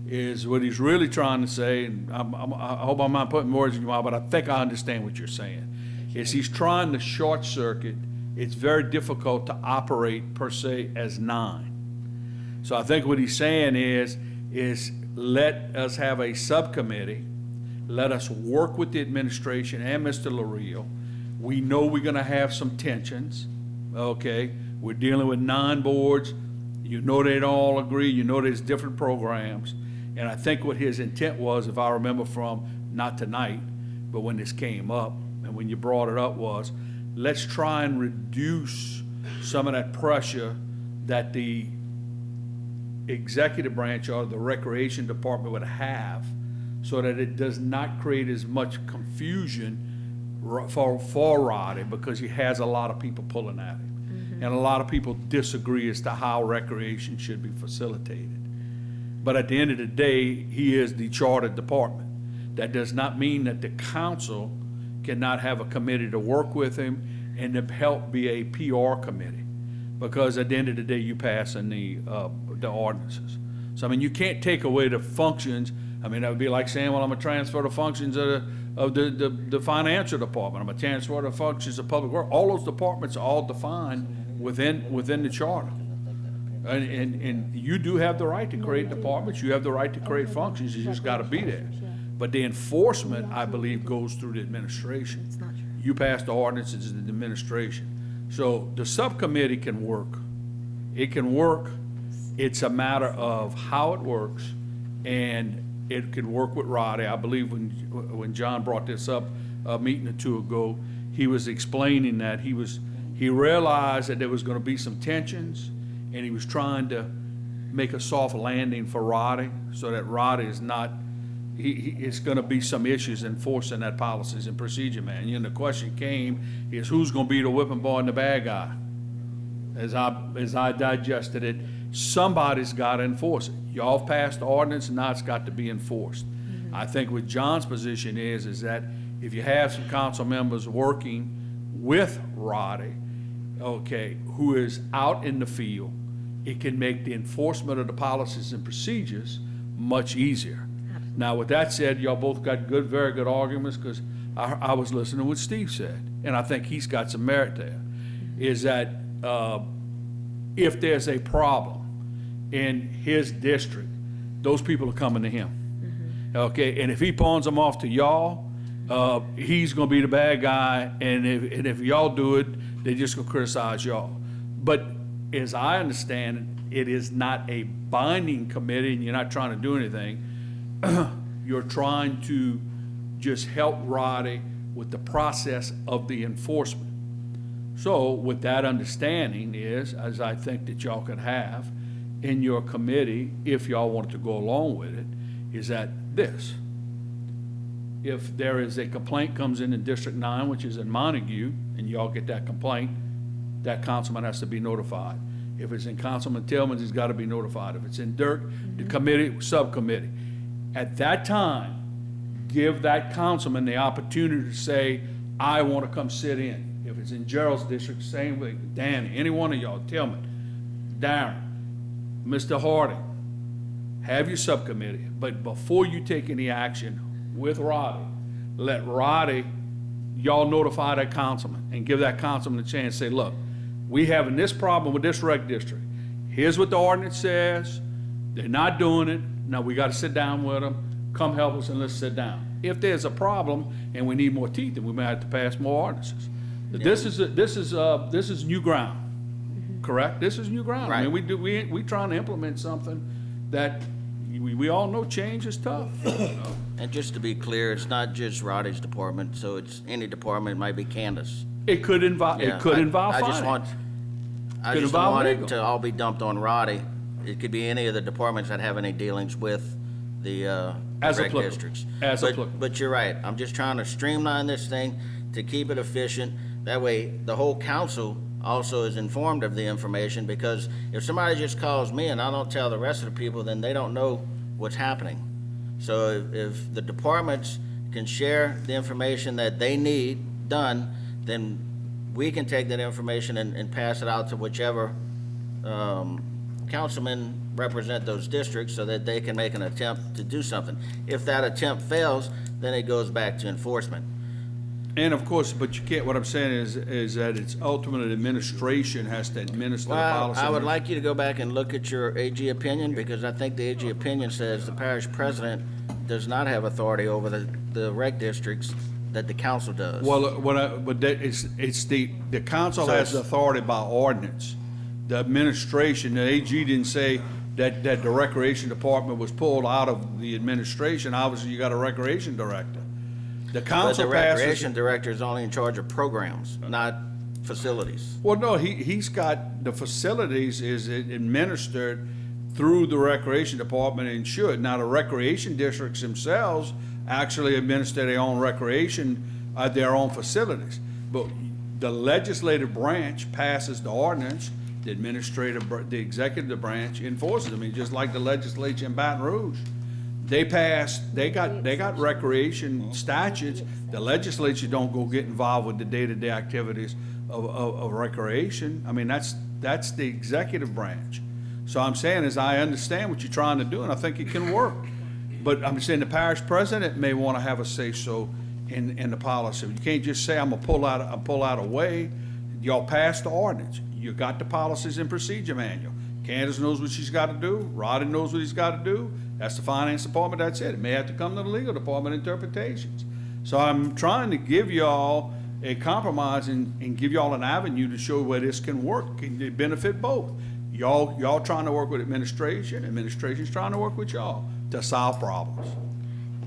Speaker 10: is what he's really trying to say, and I hope I'm not putting words in your mouth, but I think I understand what you're saying, is he's trying to short circuit. It's very difficult to operate per se as 9. So I think what he's saying is let us have a subcommittee, let us work with the administration and Mr. Lareal. We know we're gonna have some tensions, okay? We're dealing with 9 boards. You know they don't all agree. You know there's different programs. And I think what his intent was, if I remember from, not tonight, but when this came up, and when you brought it up, was let's try and reduce some of that pressure that the executive branch or the recreation department would have, so that it does not create as much confusion for Roddy, because he has a lot of people pulling at him. And a lot of people disagree as to how recreation should be facilitated. But at the end of the day, he is the chartered department. That does not mean that the council cannot have a committee to work with him and to help be a PR committee. Because at the end of the day, you pass in the ordinances. So, I mean, you can't take away the functions. I mean, that would be like saying, well, I'm gonna transfer the functions of the financial department. I'm gonna transfer the functions of public work. All those departments are all defined within the charter. And you do have the right to create departments, you have the right to create functions, you just gotta be there. But the enforcement, I believe, goes through the administration. You pass the ordinances in the administration. So the subcommittee can work. It can work. It's a matter of how it works, and it can work with Roddy. I believe when John brought this up a meeting or two ago, he was explaining that he realized that there was gonna be some tensions, and he was trying to make a soft landing for Roddy, so that Roddy is not, it's gonna be some issues enforcing that policies and procedure, man. You know, the question came is who's gonna be the whipping boy and the bad guy? As I digested it, somebody's gotta enforce it. Y'all have passed the ordinance, and now it's got to be enforced. I think what John's position is that if you have some council members working with Roddy, okay, who is out in the field, it can make the enforcement of the policies and procedures much easier. Now, with that said, y'all both got very good arguments, because I was listening to what Steve said, and I think he's got some merit there, is that if there's a problem in his district, those people are coming to him. Okay, and if he pawns them off to y'all, he's gonna be the bad guy, and if y'all do it, they're just gonna criticize y'all. But as I understand it, it is not a binding committee, and you're not trying to do anything. You're trying to just help Roddy with the process of the enforcement. So with that understanding is, as I think that y'all could have in your committee, if y'all wanted to go along with it, is that this: if there is a complaint comes in District 9, which is in Montague, and y'all get that complaint, that councilman has to be notified. If it's in Councilman Tillman's, he's got to be notified. If it's in Dirk, the committee, subcommittee. At that time, give that councilman the opportunity to say, I want to come sit in. If it's in Gerald's district, same way. Dan, any one of y'all, Tillman, Darren, Mr. Harding, have your subcommittee. But before you take any action with Roddy, let Roddy, y'all notify that councilman and give that councilman a chance to say, look, we having this problem with this rec district. Here's what the ordinance says. They're not doing it. Now, we gotta sit down with them, come help us and let's sit down. If there's a problem and we need more teeth, then we may have to pass more ordinances. This is new ground, correct? This is new ground. I mean, we trying to implement something that we all know change is tough.
Speaker 6: And just to be clear, it's not just Roddy's department, so it's any department, it might be Candace.
Speaker 10: It could involve,
Speaker 6: Yeah,
Speaker 10: it could involve
Speaker 6: I just
Speaker 10: finance.
Speaker 6: want, I
Speaker 10: Could
Speaker 6: just don't
Speaker 10: involve
Speaker 6: want
Speaker 10: legal.
Speaker 6: it to all be dumped on Roddy. It could be any of the departments that have any dealings with the
Speaker 10: As
Speaker 6: rec
Speaker 10: applicable.
Speaker 6: districts.
Speaker 10: As
Speaker 6: But-
Speaker 10: applicable.
Speaker 6: But you're right, I'm just trying to streamline this thing to keep it efficient. That way, the whole council also is informed of the information, because if somebody just calls me and I don't tell the rest of the people, then they don't know what's happening. So if the departments can share the information that they need done, then we can take that information and pass it out to whichever councilmen represent those districts, so that they can make an attempt to do something. If that attempt fails, then it goes back to enforcement.
Speaker 10: And of course, but you can't, what I'm saying is that it's ultimate administration has to administer the
Speaker 6: Well,
Speaker 10: policy.
Speaker 6: I would like you to go back and look at your AG opinion, because I think the AG opinion says the parish president does not have authority over the rec districts, that the council does.
Speaker 10: Well, but that it's the council
Speaker 6: So
Speaker 10: has the
Speaker 6: it's-
Speaker 10: authority by ordinance. The administration, the AG didn't say that the recreation department was pulled out of the administration. Obviously, you got a recreation director. The
Speaker 6: But
Speaker 10: council
Speaker 6: the
Speaker 10: passes.
Speaker 6: recreation director is only in charge of programs, not facilities.
Speaker 10: Well, no, he's got, the facilities is administered through the recreation department and should. Now, the recreation districts themselves actually administer their own recreation, their own facilities. But the legislative branch passes the ordinance, the the executive branch enforces them. I mean, just like the legislature in Baton Rouge. They got recreation statutes. The legislature don't go get involved with the day-to-day activities of recreation. I mean, that's the executive branch. So I'm saying is, I understand what you're trying to do, and I think it can work. But I'm saying the parish president may want to have a say-so in the policy. You can't just say, I'm gonna pull out a way. Y'all passed the ordinance. You got the policies and procedure manual. Candace knows what she's got to do. Roddy knows what he's got to do. That's the finance department, that's it. It may have to come to the legal department interpretations. So I'm trying to give y'all a compromise and give y'all an avenue to show where this can work, can benefit both. Y'all trying to work with administration's trying to work with y'all to solve problems.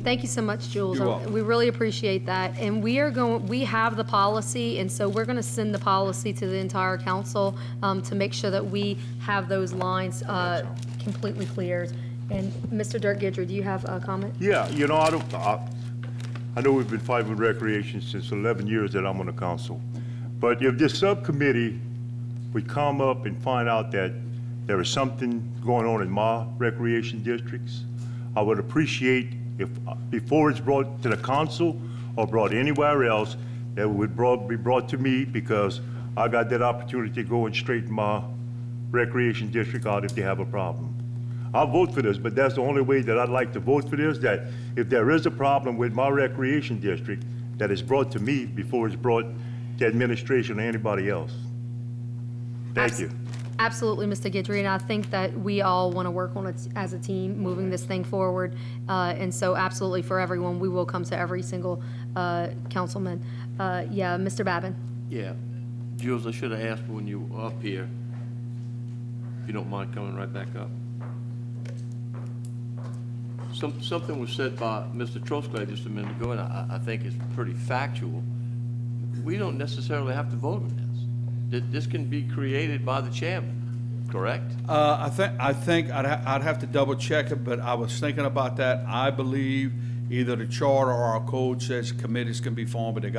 Speaker 1: Thank you so much, Jules.
Speaker 10: You're welcome.
Speaker 1: We really appreciate that. And we have the policy, and so we're going to send the policy to the entire council to make sure that we have those lines completely cleared. And Mr. Dirk Gidry, do you have a comment?
Speaker 3: Yeah, I know we've been fighting with recreation since 11 years that I'm on the council. But if this subcommittee would come up and find out that there is something going on in my recreation districts, I would appreciate if, before it's brought to the council or brought anywhere else, that it would be brought to me, because I got that opportunity to go and straighten my recreation district out if they have a problem. I'll vote for this, but that's the only way that I'd like to vote for this, that if there is a problem with my recreation district, that it's brought to me before it's brought to administration or anybody else. Thank you.
Speaker 1: Absolutely, Mr. Gidry, and I think that we all want to work on it as a team, moving this thing forward. And so absolutely, for everyone, we will come to every single councilman. Yeah, Mr. Babin?
Speaker 11: Yeah, Jules, I should have asked when you were up here, if you don't mind coming right back up. Something was said by Mr. Trosclair just a minute ago, and I think it's pretty factual. We don't necessarily have to vote on this. This can be created by the chairman, correct?
Speaker 10: I think I'd have to double check it, but I was thinking about that. I believe either the charter or our code says committees can be formed, but it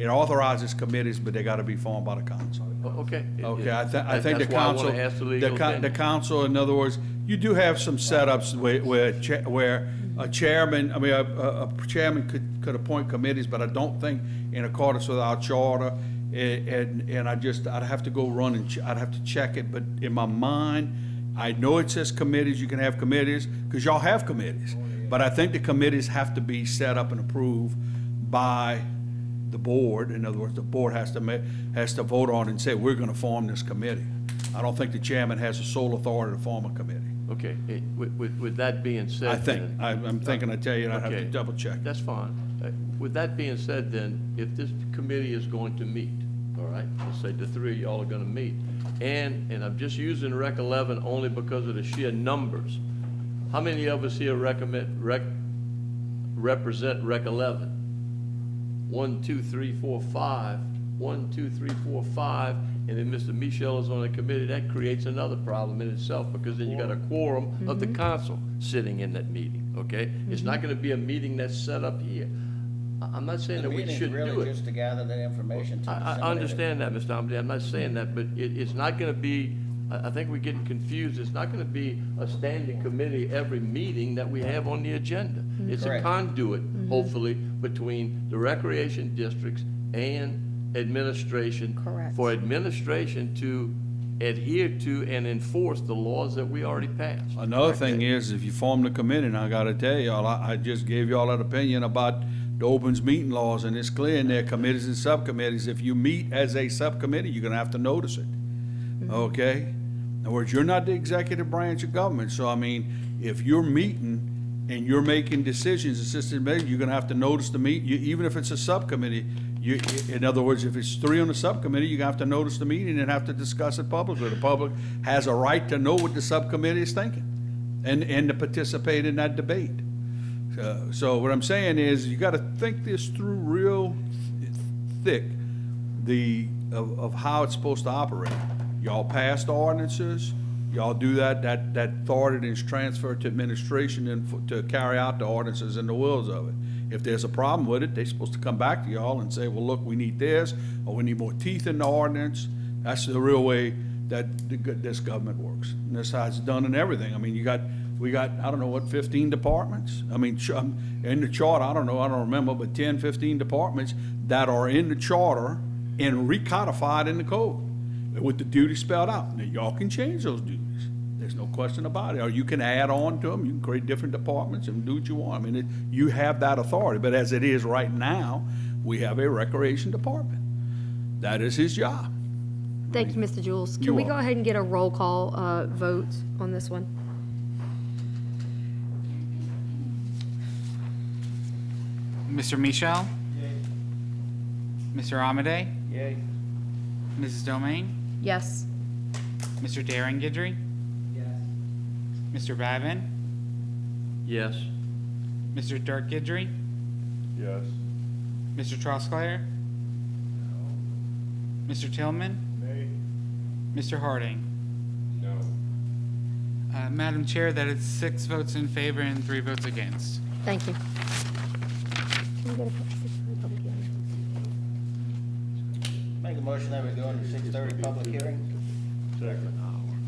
Speaker 10: authorizes committees, but they gotta be formed by the council.
Speaker 11: Okay.
Speaker 10: Okay, I think the
Speaker 11: That's why I
Speaker 10: council,
Speaker 11: want to ask the legal
Speaker 10: the
Speaker 11: opinion.
Speaker 10: council, in other words, you do have some setups where a chairman, a chairman could appoint committees, but I don't think in accordance with our charter, and I'd have to go run and, I'd have to check it, but in my mind, I know it says committees, you can have committees, because y'all have committees, but I think the committees have to be set up and approved by the board. In other words, the board has to vote on and say, we're gonna form this committee. I don't think the chairman has the sole authority to form a committee.
Speaker 11: Okay, with that being said.
Speaker 10: I think,
Speaker 11: then-
Speaker 10: I'm thinking, I tell you, I'd have to
Speaker 11: Okay.
Speaker 10: double check.
Speaker 11: That's fine. With that being said, then, if this committee is going to meet, all right, let's say the three of y'all are gonna meet, and I'm just using Rec 11 only because of the sheer numbers. How many of us here represent Rec 11? 1, 2, 3, 4, 5. 1, 2, 3, 4, 5, and then Mr. Michel is on the committee. That creates another problem in itself, because then you got a quorum of the council sitting in that meeting, okay? It's not gonna be a meeting that's set up here. I'm not saying that we should do it.
Speaker 6: just to gather that information
Speaker 11: I understand that, Mr. Amity, I'm not saying that, but it's not gonna be, I think we're getting confused. It's not gonna be a standing committee every meeting that we have on the agenda. It's a
Speaker 6: Correct.
Speaker 11: conduit, hopefully, between the recreation districts and administration.
Speaker 1: Correct.
Speaker 11: For administration to adhere to and enforce the laws that we already passed.
Speaker 10: Another thing is, if you form the committee, and I gotta tell y'all, I just gave y'all that opinion about the opens meeting laws, and it's clear in there, committees and subcommittees, if you meet as a subcommittee, you're gonna have to notice it. Okay? In other words, you're not the executive branch of government, so I mean, if you're meeting and you're making decisions, assistant mayor, you're gonna have to notice the even if it's a subcommittee, in other words, if it's 3 on the subcommittee, you have to notice the meeting and have to discuss it publicly. The public has a right to know what the subcommittee is thinking and to participate in that debate. So what I'm saying is, you gotta think this through real thick, of how it's supposed to operate. Y'all passed ordinances, y'all do that authority is transferred to administration and to carry out the ordinances and the wills of it. If there's a problem with it, they're supposed to come back to y'all and say, well, look, we need this, or we need more teeth in the ordinance. That's the real way that this government works. And that's how it's done in everything. I mean, we got, I don't know, what, 15 departments? I mean, in the charter, I don't remember, but 10, 15 departments that are in the charter and recodified in the code with the duties spelled out. Now, y'all can change those duties. There's no question about it. Or you can add on to them. You can create different departments and do what you want. I mean, you have that authority. But as it is right now, we have a recreation department. That is his job.
Speaker 1: Thank you, Mr. Jules.
Speaker 10: You
Speaker 1: Can we
Speaker 10: are.
Speaker 1: go ahead and get a roll call vote on this one?
Speaker 4: Mr. Michel? Mr. Amade?
Speaker 6: Yay.
Speaker 4: Mrs. Domain?
Speaker 1: Yes.
Speaker 4: Mr. Darren Guidry? Mr. Babin?
Speaker 11: Yes.
Speaker 4: Mr. Dirk Guidry?
Speaker 2: Yes.
Speaker 4: Mr. Trosclair? Mr. Tillman?
Speaker 2: Nay.
Speaker 4: Mr. Harding?
Speaker 7: No.
Speaker 4: Madam Chair, that is 6 votes in favor and 3 votes against.
Speaker 1: Thank you. Can we get a public hearing?
Speaker 6: Make a motion that we go into 6:30 public hearing.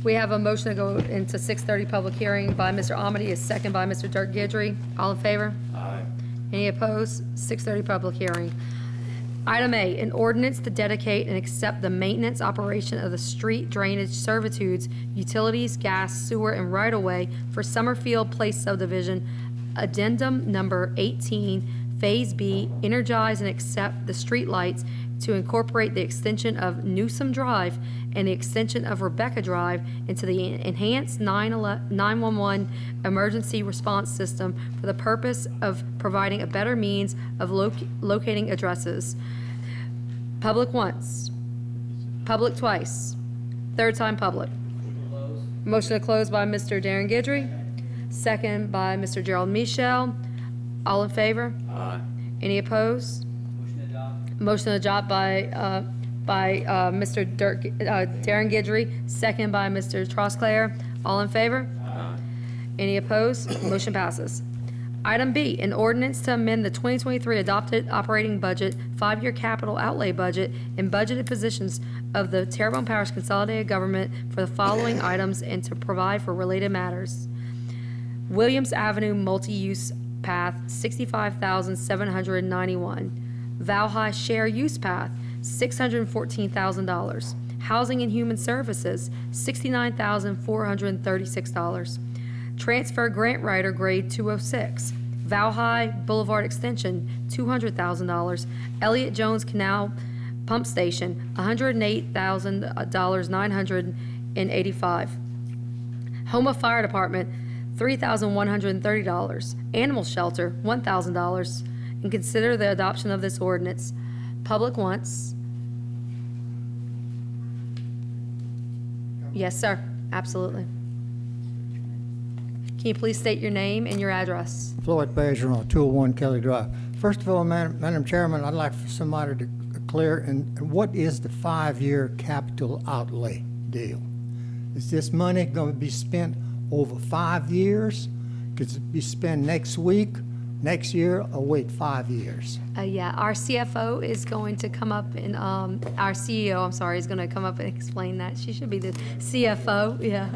Speaker 1: We have a motion to go into 6:30 public hearing by Mr. Amity, a second by Mr. Dirk Guidry. All in favor?
Speaker 11: Aye.
Speaker 1: Any opposed? 6:30 public hearing. Item A, an ordinance to dedicate and accept the maintenance operation of the street drainage servitudes, utilities, gas, sewer, and right-of-way for Summerfield Place subdivision, addendum number 18, Phase B, energize and accept the streetlights to incorporate the extension of Newsom Drive and the extension of Rebecca Drive into the enhanced 911 emergency response system for the purpose of providing a better means of locating addresses. Public once, public twice, third time public. Motion to close by Mr. Darren Guidry, second by Mr. Gerald Michel. All in favor?
Speaker 11: Aye.
Speaker 1: Any opposed? Motion to adopt by Mr. Darren Guidry, second by Mr. Trosclair. All in favor?
Speaker 11: Aye.
Speaker 1: Any opposed? Motion passes. Item B, an ordinance to amend the 2023 adopted operating budget, 5-year capital outlay budget, and budgeted positions of the Terrebonne Parish Consolidated Government for the following items and to provide for related matters. Williams Avenue Multi-Use Path, $65,791. Valhalla Share Use Path, $614,000. Housing and Human Services, $69,436. Transfer Grant Writer Grade 206. Valhalla Boulevard Extension, $200,000. Elliott Jones Canal Pump Station, $108,985. Houma Fire Department, $3,130. Animal Shelter, $1,000. And consider the adoption of this ordinance. Public wants. Yes, sir, absolutely. Can you please state your name and your address?
Speaker 12: Floyd Bergeron, 201 Kelly Drive. First of all, Madam Chairman, I'd like for somebody to clear, and what is the 5-year capital outlay deal? Is this money going to be spent over 5 years? Could it be spent next week, next year, or wait 5 years?
Speaker 1: Yeah, our CFO is going to come up and, our CEO, I'm sorry, is going to come up and explain that. She should be the CFO, yeah.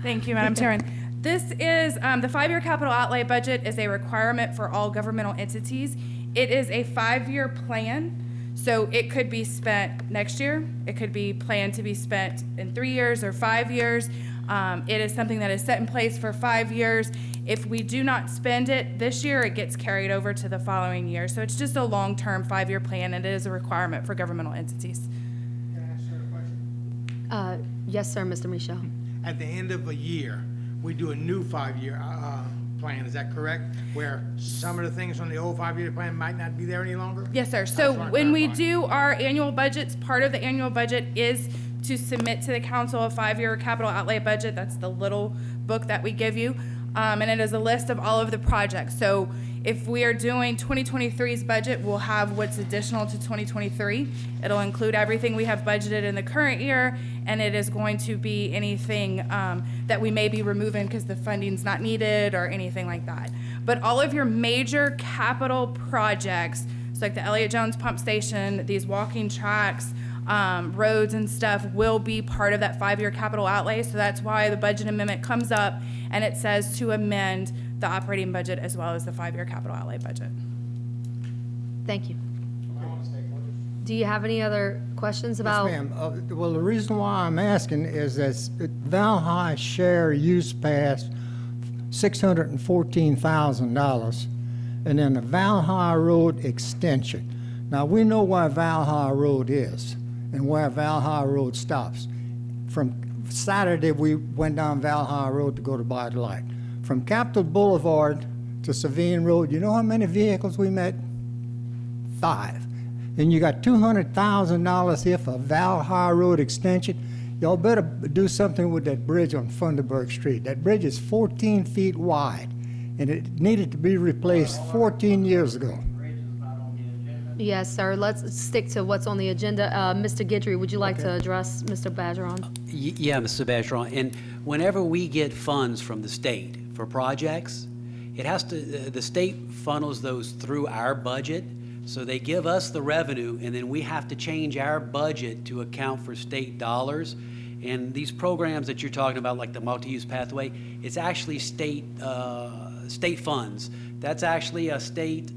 Speaker 3: Thank you, Madam Chairman. This is, the 5-year capital outlay budget is a requirement for all governmental entities. It is a 5-year plan, so it could be spent next year. It could be planned to be spent in 3 years or 5 years. It is something that is set in place for 5 years. If we do not spend it this year, it gets carried over to the following year. So it's just a long-term 5-year plan, and it is a requirement for governmental entities.
Speaker 5: Can I ask her a question?
Speaker 1: Yes, sir, Mr. Michel.
Speaker 5: At the end of a year, we do a new 5-year plan, is that correct? Where some of the things on the old 5-year plan might not be there any longer?
Speaker 3: Yes, sir.
Speaker 5: I
Speaker 3: So
Speaker 5: just wanna
Speaker 3: when we
Speaker 5: clarify.
Speaker 3: do our annual budgets, part of the annual budget is to submit to the council a 5-year capital outlay budget. That's the little book that we give you. And it is a list of all of the projects. So if we are doing 2023's budget, we'll have what's additional to 2023. It'll include everything we have budgeted in the current year, and it is going to be anything that we may be removing because the funding's not needed or anything like that. But all of your major capital projects, so like the Elliott Jones Pump Station, these walking tracks, roads and stuff will be part of that 5-year capital outlay. So that's why the budget amendment comes up and it says to amend the operating budget as well as the 5-year capital outlay budget.
Speaker 1: Thank you. Do you have any other questions about?
Speaker 12: Yes, ma'am. Well, the reason why I'm asking is that Valhalla share use passed $614,000, and then the Valhalla Road extension. Now, we know where Valhalla Road is and where Valhalla Road stops. From Saturday, we went down Valhalla Road to go to Bud Light. From Capitol Boulevard to Savine Road, you know how many vehicles we met? 5. And you got $200,000 here for Valhalla Road extension. Y'all better do something with that bridge on Funderburg Street. That bridge is 14 feet wide, and it needed to be replaced 14 years ago.
Speaker 1: Yes, sir. Let's stick to what's on the agenda. Mr. Guidry, would you like to address Mr. Bergeron?
Speaker 9: Yeah, Mr. Bergeron, and whenever we get funds from the state for projects, it has to, the state funnels those through our budget, so they give us the revenue, and then we have to change our budget to account for state dollars. And these programs that you're talking about, like the multi-use pathway, it's actually state funds. That's actually a state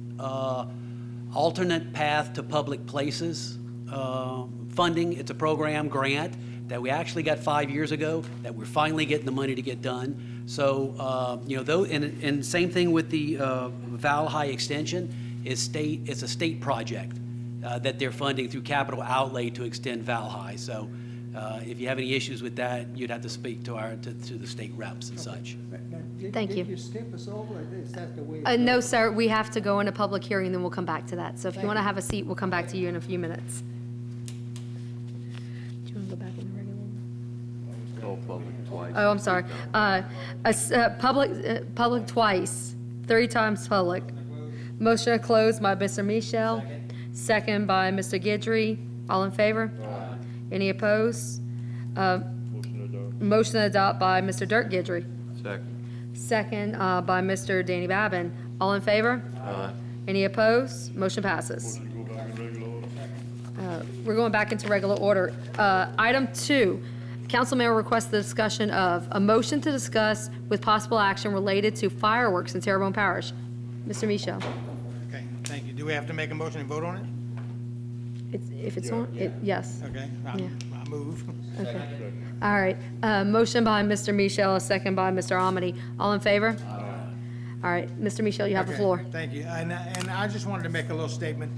Speaker 9: alternate path to public places funding. It's a program grant that we actually got 5 years ago that we're finally getting the money to get done. So, and same thing with the Val High extension is it's a state project that they're funding through capital outlay to extend Val High. So if you have any issues with that, you'd have to speak to the state reps and such.
Speaker 1: Thank you.
Speaker 12: Did you skip us over, or is that the way?
Speaker 1: No, sir, we have to go into public hearing, then we'll come back to that. So if you want to have a seat, we'll come back to you in a few minutes. Do you want to go back in the regular one?
Speaker 11: Call public twice.
Speaker 1: Oh, I'm sorry. Public twice, 3 times public. Motion to close by Mr. Michel, second by Mr. Guidry. All in favor? Any opposed? Motion to adopt by Mr. Dirk Guidry.
Speaker 11: Second.
Speaker 1: Second by Mr. Danny Babin. All in favor?
Speaker 11: Aye.
Speaker 1: Any opposed? Motion passes. We're going back into regular order. Item 2, council may request the discussion of a motion to discuss with possible action related to fireworks in Terrebonne Parish. Mr. Michel.
Speaker 5: Okay, thank you. Do we have to make a motion and vote on it?
Speaker 1: If it's on, yes.
Speaker 5: Okay, I move.
Speaker 1: Okay. All right. Motion by Mr. Michel, a second by Mr. Amity. All in favor? All right. Mr. Michel, you have the
Speaker 5: Okay,
Speaker 1: floor.
Speaker 5: Thank you. And I just wanted to make a little statement.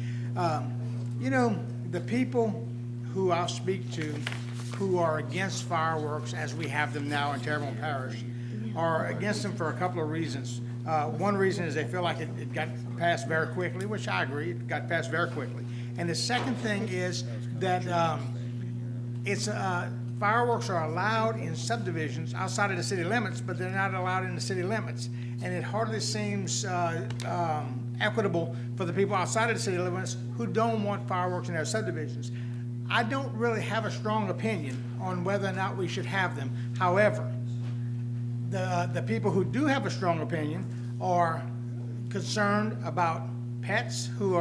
Speaker 5: You know, the people who I speak to who are against fireworks as we have them now in Terrebonne Parish are against them for a couple of reasons. One reason is they feel like it got passed very quickly, which I agree, it got passed very quickly. And the second thing is that fireworks are allowed in subdivisions outside of the city limits, but they're not allowed in the city limits. And it hardly seems equitable for the people outside of the city limits who don't want fireworks in their subdivisions. I don't really have a strong opinion on whether or not we should have them. However, the people who do have a strong opinion are concerned about pets who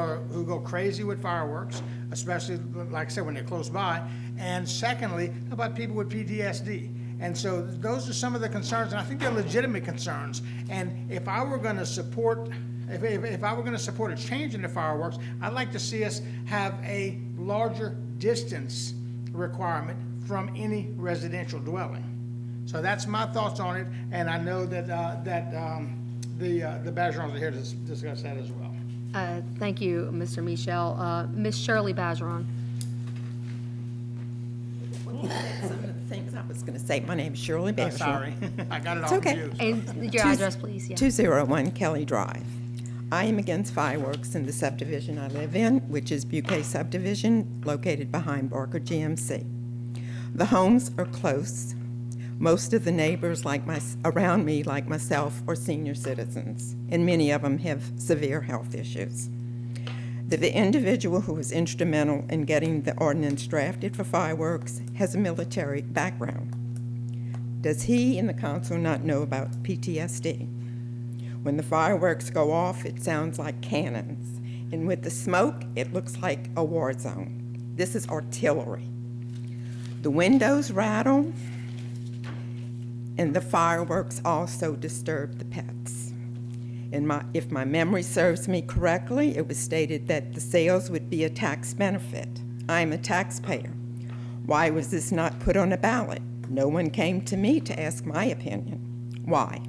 Speaker 5: go crazy with fireworks, especially, like I said, when they're close by, and secondly, about people with PTSD. And so those are some of the concerns, and I think they're legitimate concerns. And if I were going to support, if I were going to support a change in the fireworks, I'd like to see us have a larger distance requirement from any residential dwelling. So that's my thoughts on it, and I know that the Bergerons are here to discuss that as well.
Speaker 1: Thank you, Mr. Michel. Ms. Shirley Bergeron.
Speaker 3: Some of the things I was going to say. My name is Shirley Bergeron.
Speaker 5: Sorry, I got it
Speaker 3: It's
Speaker 5: all
Speaker 3: okay.
Speaker 5: confused.
Speaker 1: And your address, please. Yeah.
Speaker 3: 201 Kelly Drive. I am against fireworks in the subdivision I live in, which is Buquet subdivision, located behind Barker GMC. The homes are close. Most of the neighbors around me, like myself, are senior citizens, and many of them have severe health issues. The individual who was instrumental in getting the ordinance drafted for fireworks has a military background. Does he and the council not know about PTSD? When the fireworks go off, it sounds like cannons, and with the smoke, it looks like a war zone. This is artillery. The windows rattle, and the fireworks also disturb the pets. If my memory serves me correctly, it was stated that the sales would be a tax benefit. I'm a taxpayer. Why was this not put on a ballot? No one came to me to ask my opinion. Why?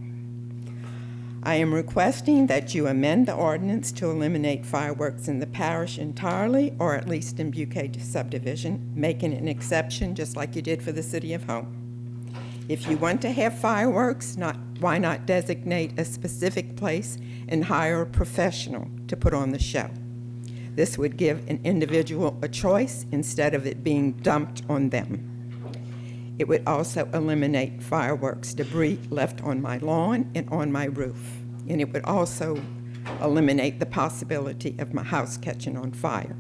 Speaker 3: I am requesting that you amend the ordinance to eliminate fireworks in the parish entirely, or at least in Buquet subdivision, making an exception just like you did for the city of Houma. If you want to have fireworks, why not designate a specific place and hire a professional to put on the show? This would give an individual a choice instead of it being dumped on them. It would also eliminate fireworks debris left on my lawn and on my roof. And it would also eliminate the possibility of my house catching on fire.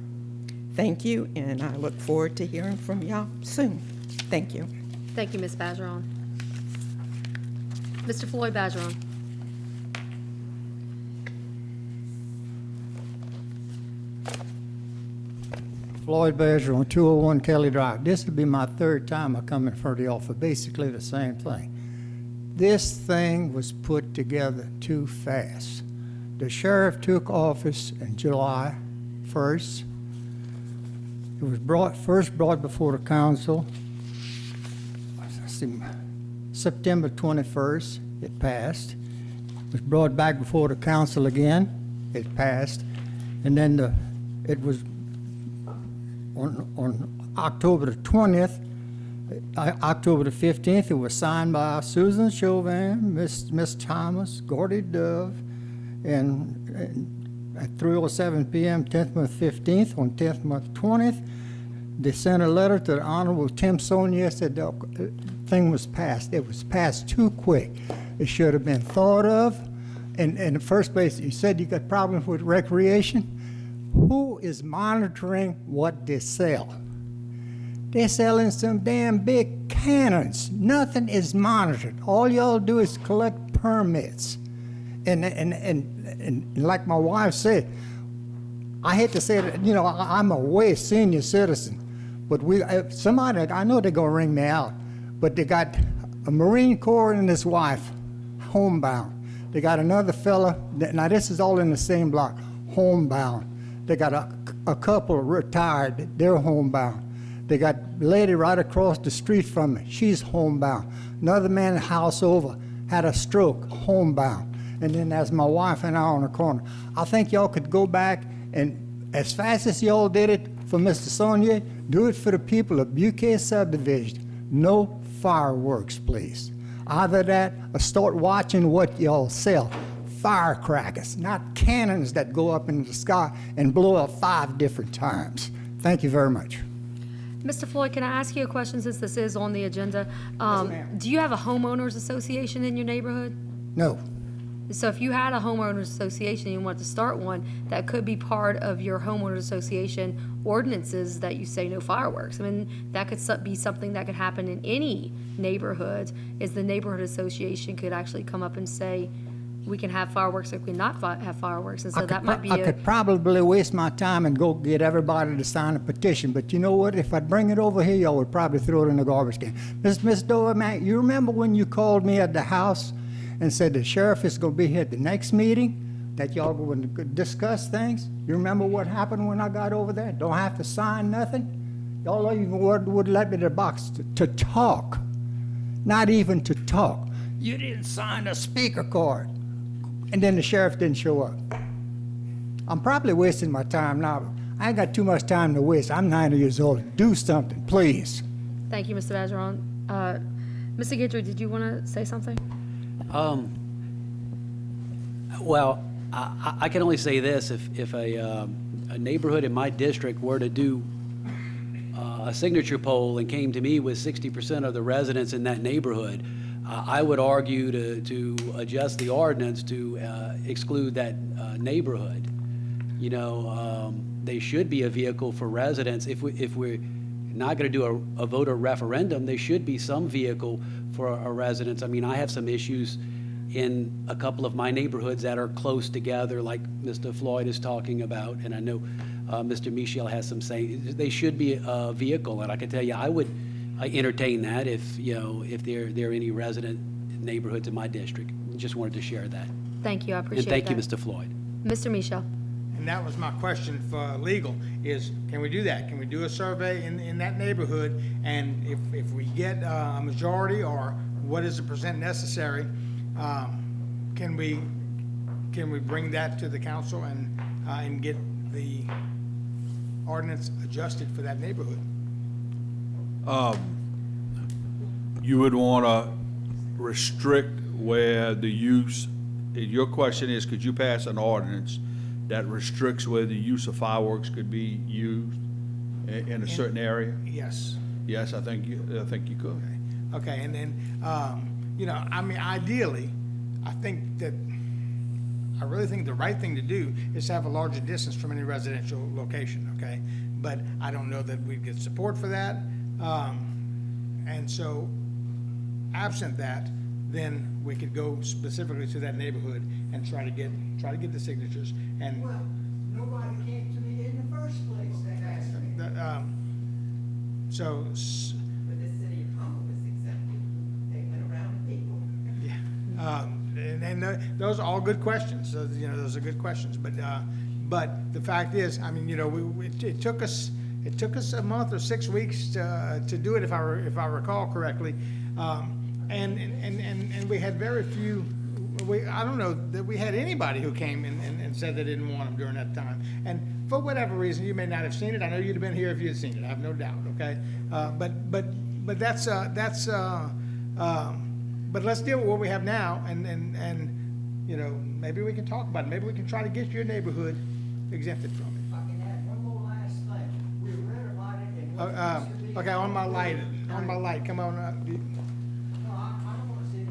Speaker 3: Thank you, and I look forward to hearing from y'all soon. Thank you.
Speaker 1: Thank you, Ms. Bergeron. Mr. Floyd Bergeron.
Speaker 12: Floyd Bergeron, 201 Kelly Drive. This will be my third time I come in front of y'all for basically the same thing. This thing was put together too fast. The sheriff took office in July 1st. It was first brought before the council September 21st. It passed. It was brought back before the council again. It passed. And then it was on October the 20th, October the 15th, it was signed by Susan Chauvin, Miss Thomas, Gordy Dove, and at 3:07 p.m., 10th month 15th, on 10th month 20th, they sent a letter to the Honorable Tim Sonia, said the thing was passed. It was passed too quick. It should have been thought of. And in the first place, you said you got problems with recreation. Who is monitoring what they sell? They're selling some damn big cannons. Nothing is monitored. All y'all do is collect permits. And like my wife said, I hate to say it, I'm a way senior citizen, but somebody, I know they're gonna ring me out, but they got a Marine Corps and his wife, homebound. They got another fella, now this is all in the same block, homebound. They got a couple retired, they're homebound. They got a lady right across the street from me, she's homebound. Another man house over had a stroke, homebound. And then there's my wife and I on the corner. I think y'all could go back and as fast as y'all did it for Mr. Saunier, Do it for the people of Butte subdivision. No fireworks, please. Either that or start watching what y'all sell. Firecrackers, not cannons that go up in the sky and blow up 5 different times. Thank you very much.
Speaker 1: Mr. Floyd, can I ask you a question since this is on the agenda?
Speaker 12: ma'am.
Speaker 1: Do you have a homeowners association in your neighborhood?
Speaker 12: No.
Speaker 1: So if you had a homeowners association and you wanted to start one, that could be part of your homeowners association ordinances that you say no fireworks. I mean, that could be something that could happen in any neighborhood, is the neighborhood association could actually come up and say, we can have fireworks or we can not have fireworks. And so that might be
Speaker 12: I could probably waste my time and go get everybody to sign a petition, but you know what? If I bring it over here, y'all would probably throw it in the garbage can. Miss Doe, man, you remember when you called me at the house and said the sheriff is gonna be here at the next meeting, that y'all would discuss things? You remember what happened when I got over there? Don't have to sign nothing? Y'all even would let me in the box to talk, not even to talk. You didn't sign a speaker card. And then the sheriff didn't show up. I'm probably wasting my time now, but I ain't got too much time to waste. I'm 90 years old. Do something, please.
Speaker 1: Thank you, Mr. Bergeron. Mr. Guidry, did you want to say something?
Speaker 9: Well, I can only say this, if a neighborhood in my district were to do a signature poll and came to me with 60% of the residents in that neighborhood, I would argue to adjust the ordinance to exclude that neighborhood. You know, they should be a vehicle for residents. If we're not going to do a voter referendum, there should be some vehicle for our residents. I mean, I have some issues in a couple of my neighborhoods that are close together, like Mr. Floyd is talking about, and I know Mr. Michel has some say. They should be a vehicle, and I can tell you, I would entertain that if there are any resident neighborhoods in my district. Just wanted to share that.
Speaker 1: Thank you, I appreciate
Speaker 9: And
Speaker 1: that.
Speaker 9: thank you, Mr. Floyd.
Speaker 1: Mr. Michel.
Speaker 5: And that was my question for legal, is can we do that? Can we do a survey in that neighborhood? And if we get a majority, or what is the percent necessary, can we bring that to the council and get the ordinance adjusted for that neighborhood?
Speaker 10: You would want to restrict where the use, your question is, could you pass an ordinance that restricts where the use of fireworks could be used in a certain area?
Speaker 5: Yes.
Speaker 10: Yes, I think you could.
Speaker 5: Okay, and then, I mean, ideally, I really think the right thing to do is to have a larger distance from any residential location, okay? But I don't know that we'd get support for that. And so, absent that, then we could go specifically to that neighborhood and try to get the signatures. And
Speaker 12: Well, nobody came to me in the first place and asked me.
Speaker 5: so,
Speaker 3: But the city of Houma was accepted. They went around people.
Speaker 5: and those are all good questions. So, those are good questions. But the fact is, I mean, it took us a month or 6 weeks to do it, if I recall correctly, and we had very few. I don't know that we had anybody who came and said they didn't want them during that time. And for whatever reason, you may not have seen it. I know you'd have been here if you had seen it. I have no doubt. Okay, but that's but let's deal with what we have now, and maybe we can talk about it. Maybe we can try to get your neighborhood exempted from it.
Speaker 12: I can add one more last thing. We read about it and what used to be.
Speaker 5: Okay, on my light, come on.
Speaker 12: No, I don't want to see it,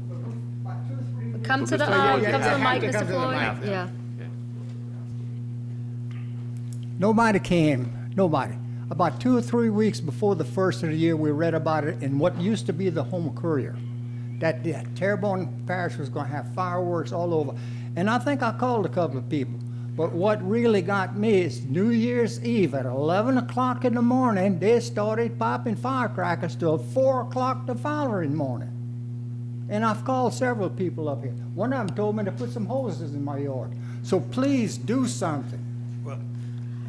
Speaker 12: but about 2 or 3 weeks.
Speaker 1: Come to the
Speaker 5: Yeah,
Speaker 1: mic,
Speaker 5: have to
Speaker 1: Mr.
Speaker 5: come to the
Speaker 1: Floyd.
Speaker 5: mic.
Speaker 1: Yeah.
Speaker 12: Nobody came, nobody. About 2 or 3 weeks before the first of the year, we read about it in what used to be the Houma Courier, that Terrebonne Parish was going to have fireworks all over. And I think I called a couple of people. But what really got me is New Year's Eve at 11 o'clock in the morning, they started popping firecrackers till 4 o'clock the following morning. And I've called several people up here. One of them told me to put some hoses in my yard. So please do something.
Speaker 5: Well,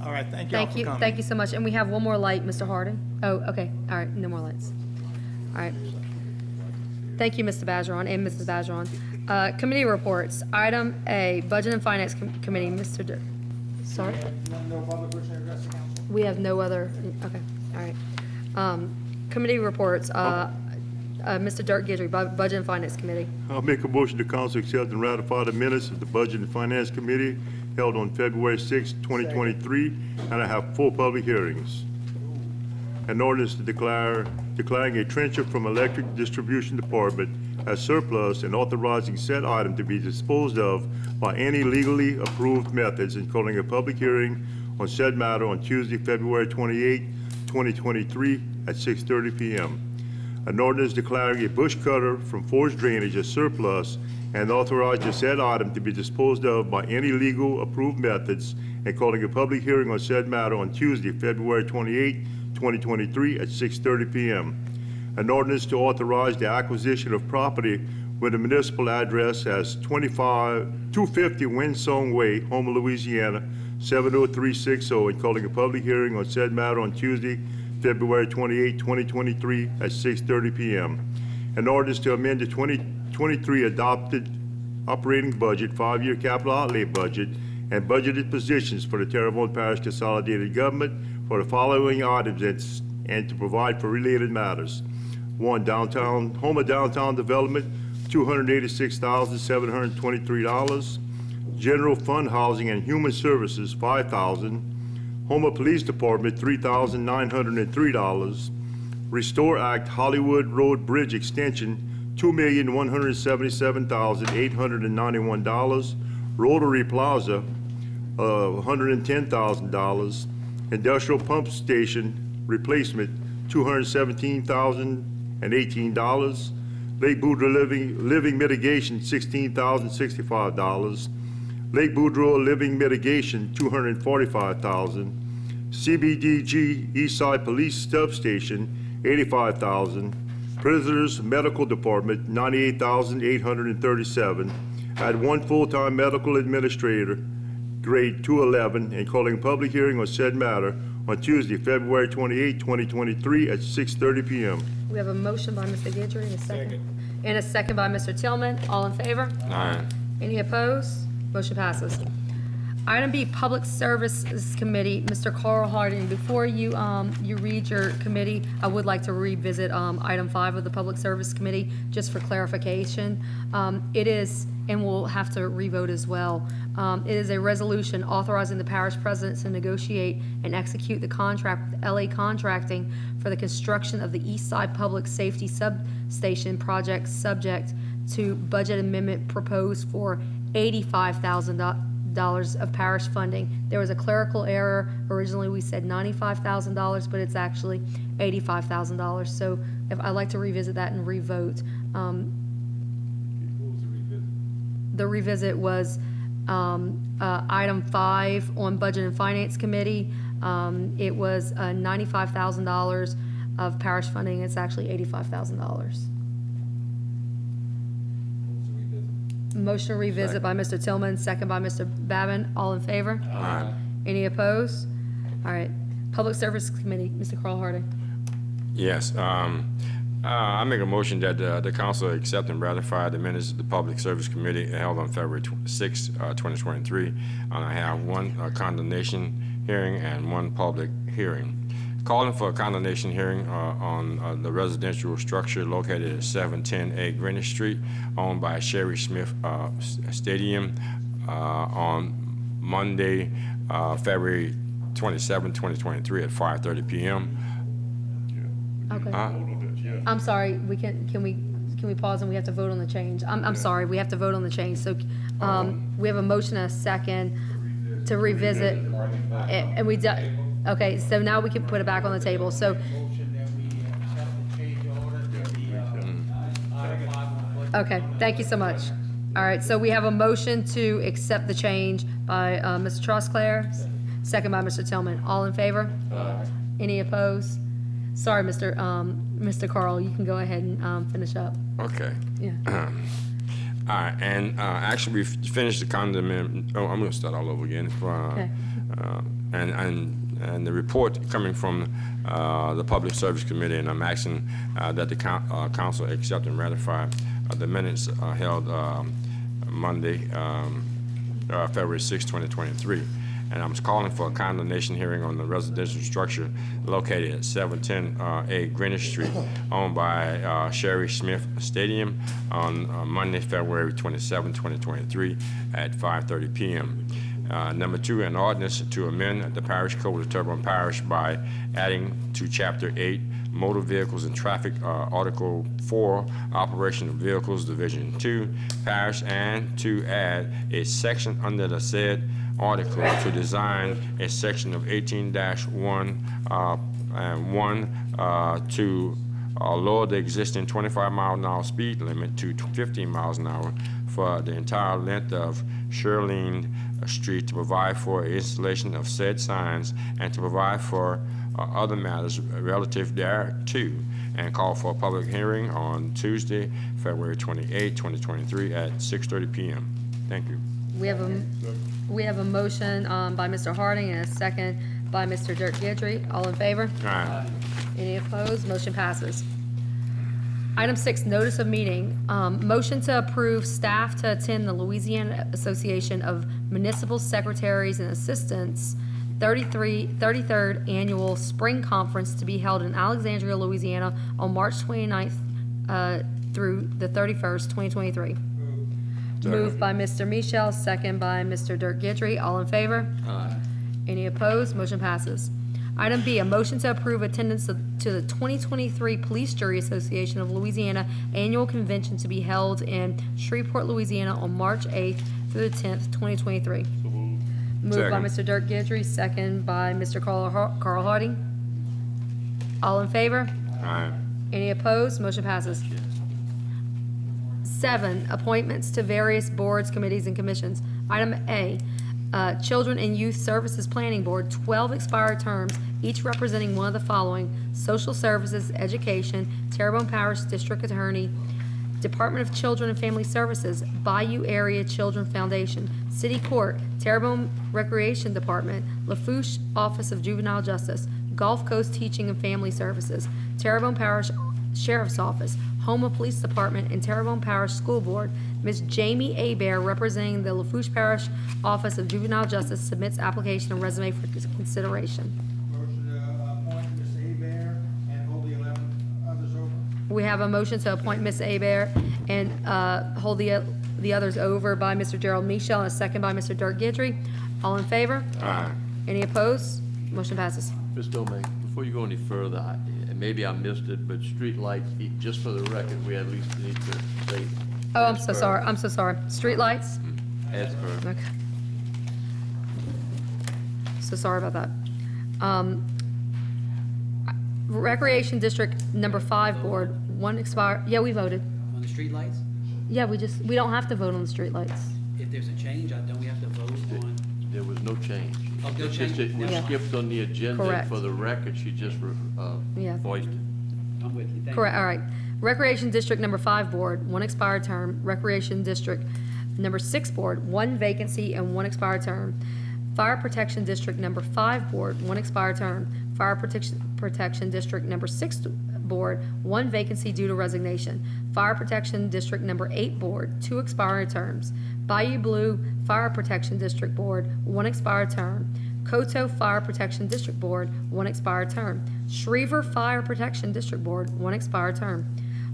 Speaker 5: all right, thank y'all for coming.
Speaker 1: Thank you so much. And we have one more light, Mr. Harding. Oh, okay, all right, no more lights. All right. Thank you, Mr. Bergeron and Mrs. Bergeron. Committee reports. Item A, Budget and Finance Committee, Mr. Sorry?
Speaker 5: No public wishing to address the council?
Speaker 1: We have no other, okay, all right. Committee reports, Mr. Dirk Gidry, Budget and Finance Committee.
Speaker 3: I'll make a motion to council accept and ratify the minutes of the Budget and Finance Committee held on February 6, 2023, and I have 4 public hearings. An ordinance to declaring a trencher from Electric Distribution Department as surplus and authorizing said item to be disposed of by any legally approved methods and calling a public hearing on said matter on Tuesday, February 28, 2023 at 6:30 p.m. An ordinance declaring a bush cutter from forest drainage as surplus and authorizing said item to be disposed of by any legal approved methods and calling a public hearing on said matter on Tuesday, February 28, 2023 at 6:30 p.m. An ordinance to authorize the acquisition of property with a municipal address as 250 Windsong Way, Houma, Louisiana, 70360, and calling a public hearing on said matter on Tuesday, February 28, 2023 at 6:30 p.m. An ordinance to amend the 2023 adopted operating budget, 5-year capital outlay budget, and budgeted positions for the Terrebonne Parish Consolidated Government for the following items and to provide for related matters. 1, Houma Downtown Development, $286,723. General Fund Housing and Human Services, $5,000. Houma Police Department, $3,903. Restore Act Hollywood Road Bridge Extension, $2,177,891. Rotary Plaza, $110,000. Industrial Pump Station Replacement, $217,018. Lake Boudreaux Living Mitigation, $16,065. Lake Boudreaux Living Mitigation, $245,000. CBDG Eastside Police Substation, $85,000. Prisoners Medical Department, $98,837. Add 1 full-time medical administrator, grade 211, and calling a public hearing on said matter on Tuesday, February 28, 2023 at 6:30 p.m.
Speaker 1: We have a motion by Mr. Gidry and a second. And a second by Mr. Tillman. All in favor?
Speaker 7: Aye.
Speaker 1: Any opposed? Motion passes. Item B, Public Services Committee, Mr. Carl Harding. Before you read your committee, I would like to revisit item 5 of the Public Service Committee, just for clarification. It is, and we'll have to revote as well, it is a resolution authorizing the parish president to negotiate and execute the contract with LA Contracting for the construction of the East Side Public Safety Substation project, subject to budget amendment proposed for $85,000 of parish funding. There was a clerical error. Originally, we said $95,000, but it's actually $85,000. So I'd like to revisit that and revote. The revisit was item 5 on Budget and Finance Committee. It was $95,000 of parish funding. It's actually $85,000. Motion to revisit by Mr. Tillman, second by Mr. Babin. All in favor?
Speaker 7: Aye.
Speaker 1: Any opposed? All right. Public Service Committee, Mr. Carl Harding.
Speaker 7: Yes, I make a motion that the council accept and ratify the minutes of the Public Service Committee held on February 6, 2023. And I have 1 condemnation hearing and 1 public hearing. Calling for a condemnation hearing on the residential structure located at 710A Greenwich Street, owned by Sherry Smith Stadium, on Monday, February 27, 2023 at 5:30 p.m.
Speaker 1: Okay. I'm sorry, can we pause and we have to vote on the change? I'm sorry, we have to vote on the change. So we have a motion and a second to revisit. And we, okay, so now we can put it back on the table. So,
Speaker 5: Motion that we accept the change order to the item 5 on the budget.
Speaker 1: okay, thank you so much. All right, so we have a motion to accept the change by Mr. Trosclair, second by Mr. Tillman. All in favor? Any opposed? Sorry, Mr. Carl, you can go ahead and finish up.
Speaker 7: Okay.
Speaker 1: Yeah.
Speaker 7: All right, and actually, we finished the condemnation. Oh, I'm going to start all over again.
Speaker 1: Okay.
Speaker 7: And the report coming from the Public Service Committee, and I'm asking that the council accept and ratify the minutes held Monday, February 6, 2023. and I'm calling for a condemnation hearing on the residential structure located at 710 Greenwich Street, owned by Sherry Smith Stadium, on Monday, February 27, 2023, at 5:30 p.m. Number 2, an ordinance to amend the parish code of Terrebonne Parish by adding to Chapter 8, Motor Vehicles and Traffic, Article 4, Operation of Vehicles, Division 2, Parish, and to add a section under the said article to design a section of 18-1 and 1 to lower the existing 25-mile-an-hour speed limit to 15 miles an hour for the entire length of Shirlene Street, to provide for installation of said signs and to provide for other matters relative thereto, and call for a public hearing on Tuesday, February 28, 2023 at 6:30 p.m. Thank you.
Speaker 1: We have a motion by Mr. Harding and a second by Mr. Dirk Gidry. All in favor?
Speaker 7: Aye.
Speaker 1: Any opposed? Motion passes. Item 6, notice of meeting. Motion to approve staff to attend the Louisiana Association of Municipal Secretaries and Assistants 33rd Annual Spring Conference to be held in Alexandria, Louisiana on March 29th through the 31st, 2023. Moved by Mr. Michel, second by Mr. Dirk Gidry. All in favor?
Speaker 11: Aye.
Speaker 1: Any opposed? Motion passes. Item B, a motion to approve attendance to the 2023 Police Jury Association of Louisiana Annual Convention to be held in Shreveport, Louisiana on March 8th through the 10th, 2023. Moved by Mr. Dirk Gidry, second by Mr. Carl Harding. All in favor?
Speaker 7: Aye.
Speaker 1: Any opposed? Motion passes. 7, appointments to various boards, committees, and commissions. Item A, Children and Youth Services Planning Board, 12 expired terms, each representing one of the following: Social Services, Education, Terrebonne Parish District Attorney, Department of Children and Family Services, Bayou Area Children Foundation, City Court, Terrebonne Recreation Department, Lafourche Office of Juvenile Justice, Gulf Coast Teaching and Family Services, Terrebonne Parish Sheriff's Office, Houma Police Department, and Terrebonne Parish School Board. Ms. Jamie Abear, representing the Lafourche Parish Office of Juvenile Justice, submits application and resume for consideration.
Speaker 5: Motion to appoint Ms. Abear and hold the 11 others over.
Speaker 1: We have a motion to appoint Ms. Abear and hold the others over by Mr. Gerald Michel, and a second by Mr. Dirk Gidry. All in favor?
Speaker 7: Aye.
Speaker 1: Any opposed? Motion passes.
Speaker 11: Mr. Domingue, before you go any further, and maybe I missed it, but street lights, just for the record, we at least need to say.
Speaker 1: Oh, I'm so sorry. I'm so sorry. Streetlights?
Speaker 11: As per.
Speaker 1: Okay. So sorry about that. Recreation District Number 5 Board, 1 expired, yeah, we voted.
Speaker 9: On the streetlights,
Speaker 1: Yeah, we don't have to vote on the streetlights.
Speaker 9: if there's a change, don't we have to vote on?
Speaker 11: There was no change.
Speaker 9: Oh, no
Speaker 11: It's just
Speaker 9: change.
Speaker 11: it was
Speaker 1: Yeah.
Speaker 11: skipped on the agenda.
Speaker 1: Correct.
Speaker 11: For the record, she just
Speaker 1: Yeah.
Speaker 11: voiced it.
Speaker 9: I'm with you. Thank you.
Speaker 1: Correct, all right. Recreation District Number 5 Board, 1 expired term. Recreation District Number 6 Board, 1 vacancy and 1 expired term. Fire Protection District Number 5 Board, 1 expired term. Fire Protection District Number 6 Board, 1 vacancy due to resignation. Fire Protection District Number 8 Board, 2 expired terms. Bayou Blue Fire Protection District Board, 1 expired term. Coteau Fire Protection District Board, 1 expired term. Schriever Fire Protection District Board, 1 expired term.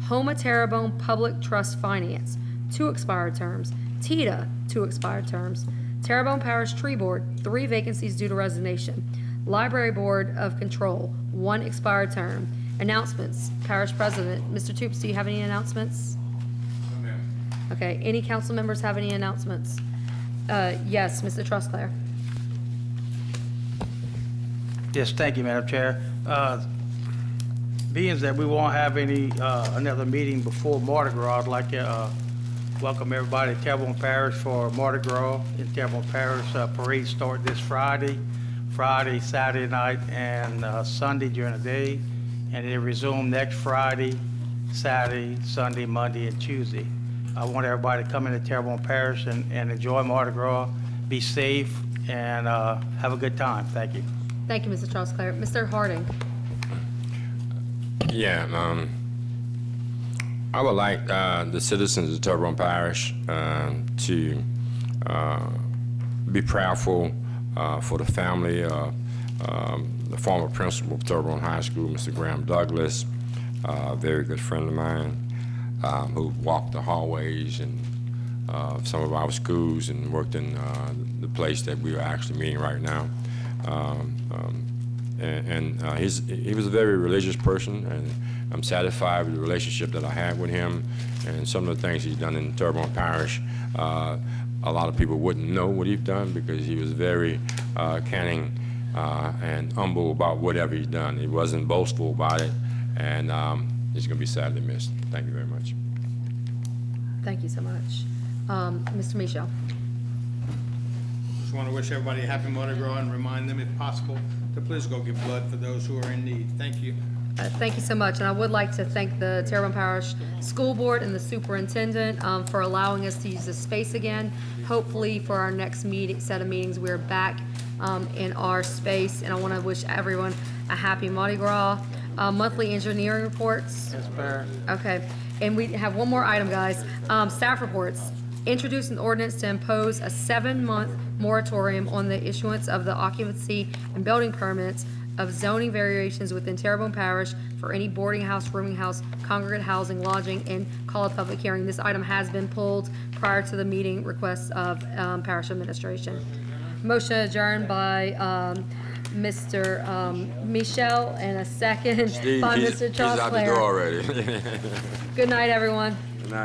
Speaker 1: Houma Terrebonne Public Trust Finance, 2 expired terms. TITA, 2 expired terms. Terrebonne Parish Tree Board, 3 vacancies due to resignation. Library Board of Control, 1 expired term. Announcements, Parish President, Mr. Toops, do you have any announcements? Okay, any council members have any announcements? Yes, Mr. Trustclair.
Speaker 8: Yes, thank you, Madam Chair. Being that we won't have any, another meeting before Mardi Gras, I'd like to welcome everybody to Terrebonne Parish for Mardi Gras in Terrebonne Parish. Parade start this Friday, Saturday night, and Sunday during the day, and it resume next Friday, Saturday, Sunday, Monday, and Tuesday. I want everybody to come into Terrebonne Parish and enjoy Mardi Gras, be safe, and have a good time. Thank you.
Speaker 1: Thank you, Mr. Trustclair. Mr. Harding.
Speaker 7: Yeah, I would like the citizens of Terrebonne Parish to be proudful for the family, the former principal of Terrebonne High School, Mr. Graham Douglas, a very good friend of mine, who walked the hallways and some of our schools and worked in the place that we are actually meeting right now. He was a very religious person, and I'm satisfied with the relationship that I had with him and some of the things he's done in Terrebonne Parish. A lot of people wouldn't know what he's done because he was very canning and humble about whatever he's done. He wasn't boastful about it, and he's going to be sadly missed. Thank you very much.
Speaker 1: Thank you so much. Mr. Michel.
Speaker 5: Just want to wish everybody a happy Mardi Gras and remind them, if possible, to please go give blood for those who are in need. Thank you.
Speaker 1: Thank you so much, and I would like to thank the Terrebonne Parish School Board and the superintendent for allowing us to use this space again. Hopefully, for our next set of meetings, we're back in our space, and I want to wish everyone a happy Mardi Gras. Monthly engineering reports.
Speaker 4: Yes, Mayor.
Speaker 1: Okay, and we have one more item, guys. Staff reports. Introduce an ordinance to impose a 7-month moratorium on the issuance of the occupancy and building permits of zoning variations within Terrebonne Parish for any boarding house, rooming house, congregate housing, lodging, and call a public hearing. This item has been pulled prior to the meeting requests of parish administration. Motion adjourned by Mr. Michel and a second by Mr.
Speaker 7: He's out the door
Speaker 1: Trosclair.
Speaker 7: already.
Speaker 1: Good night, everyone.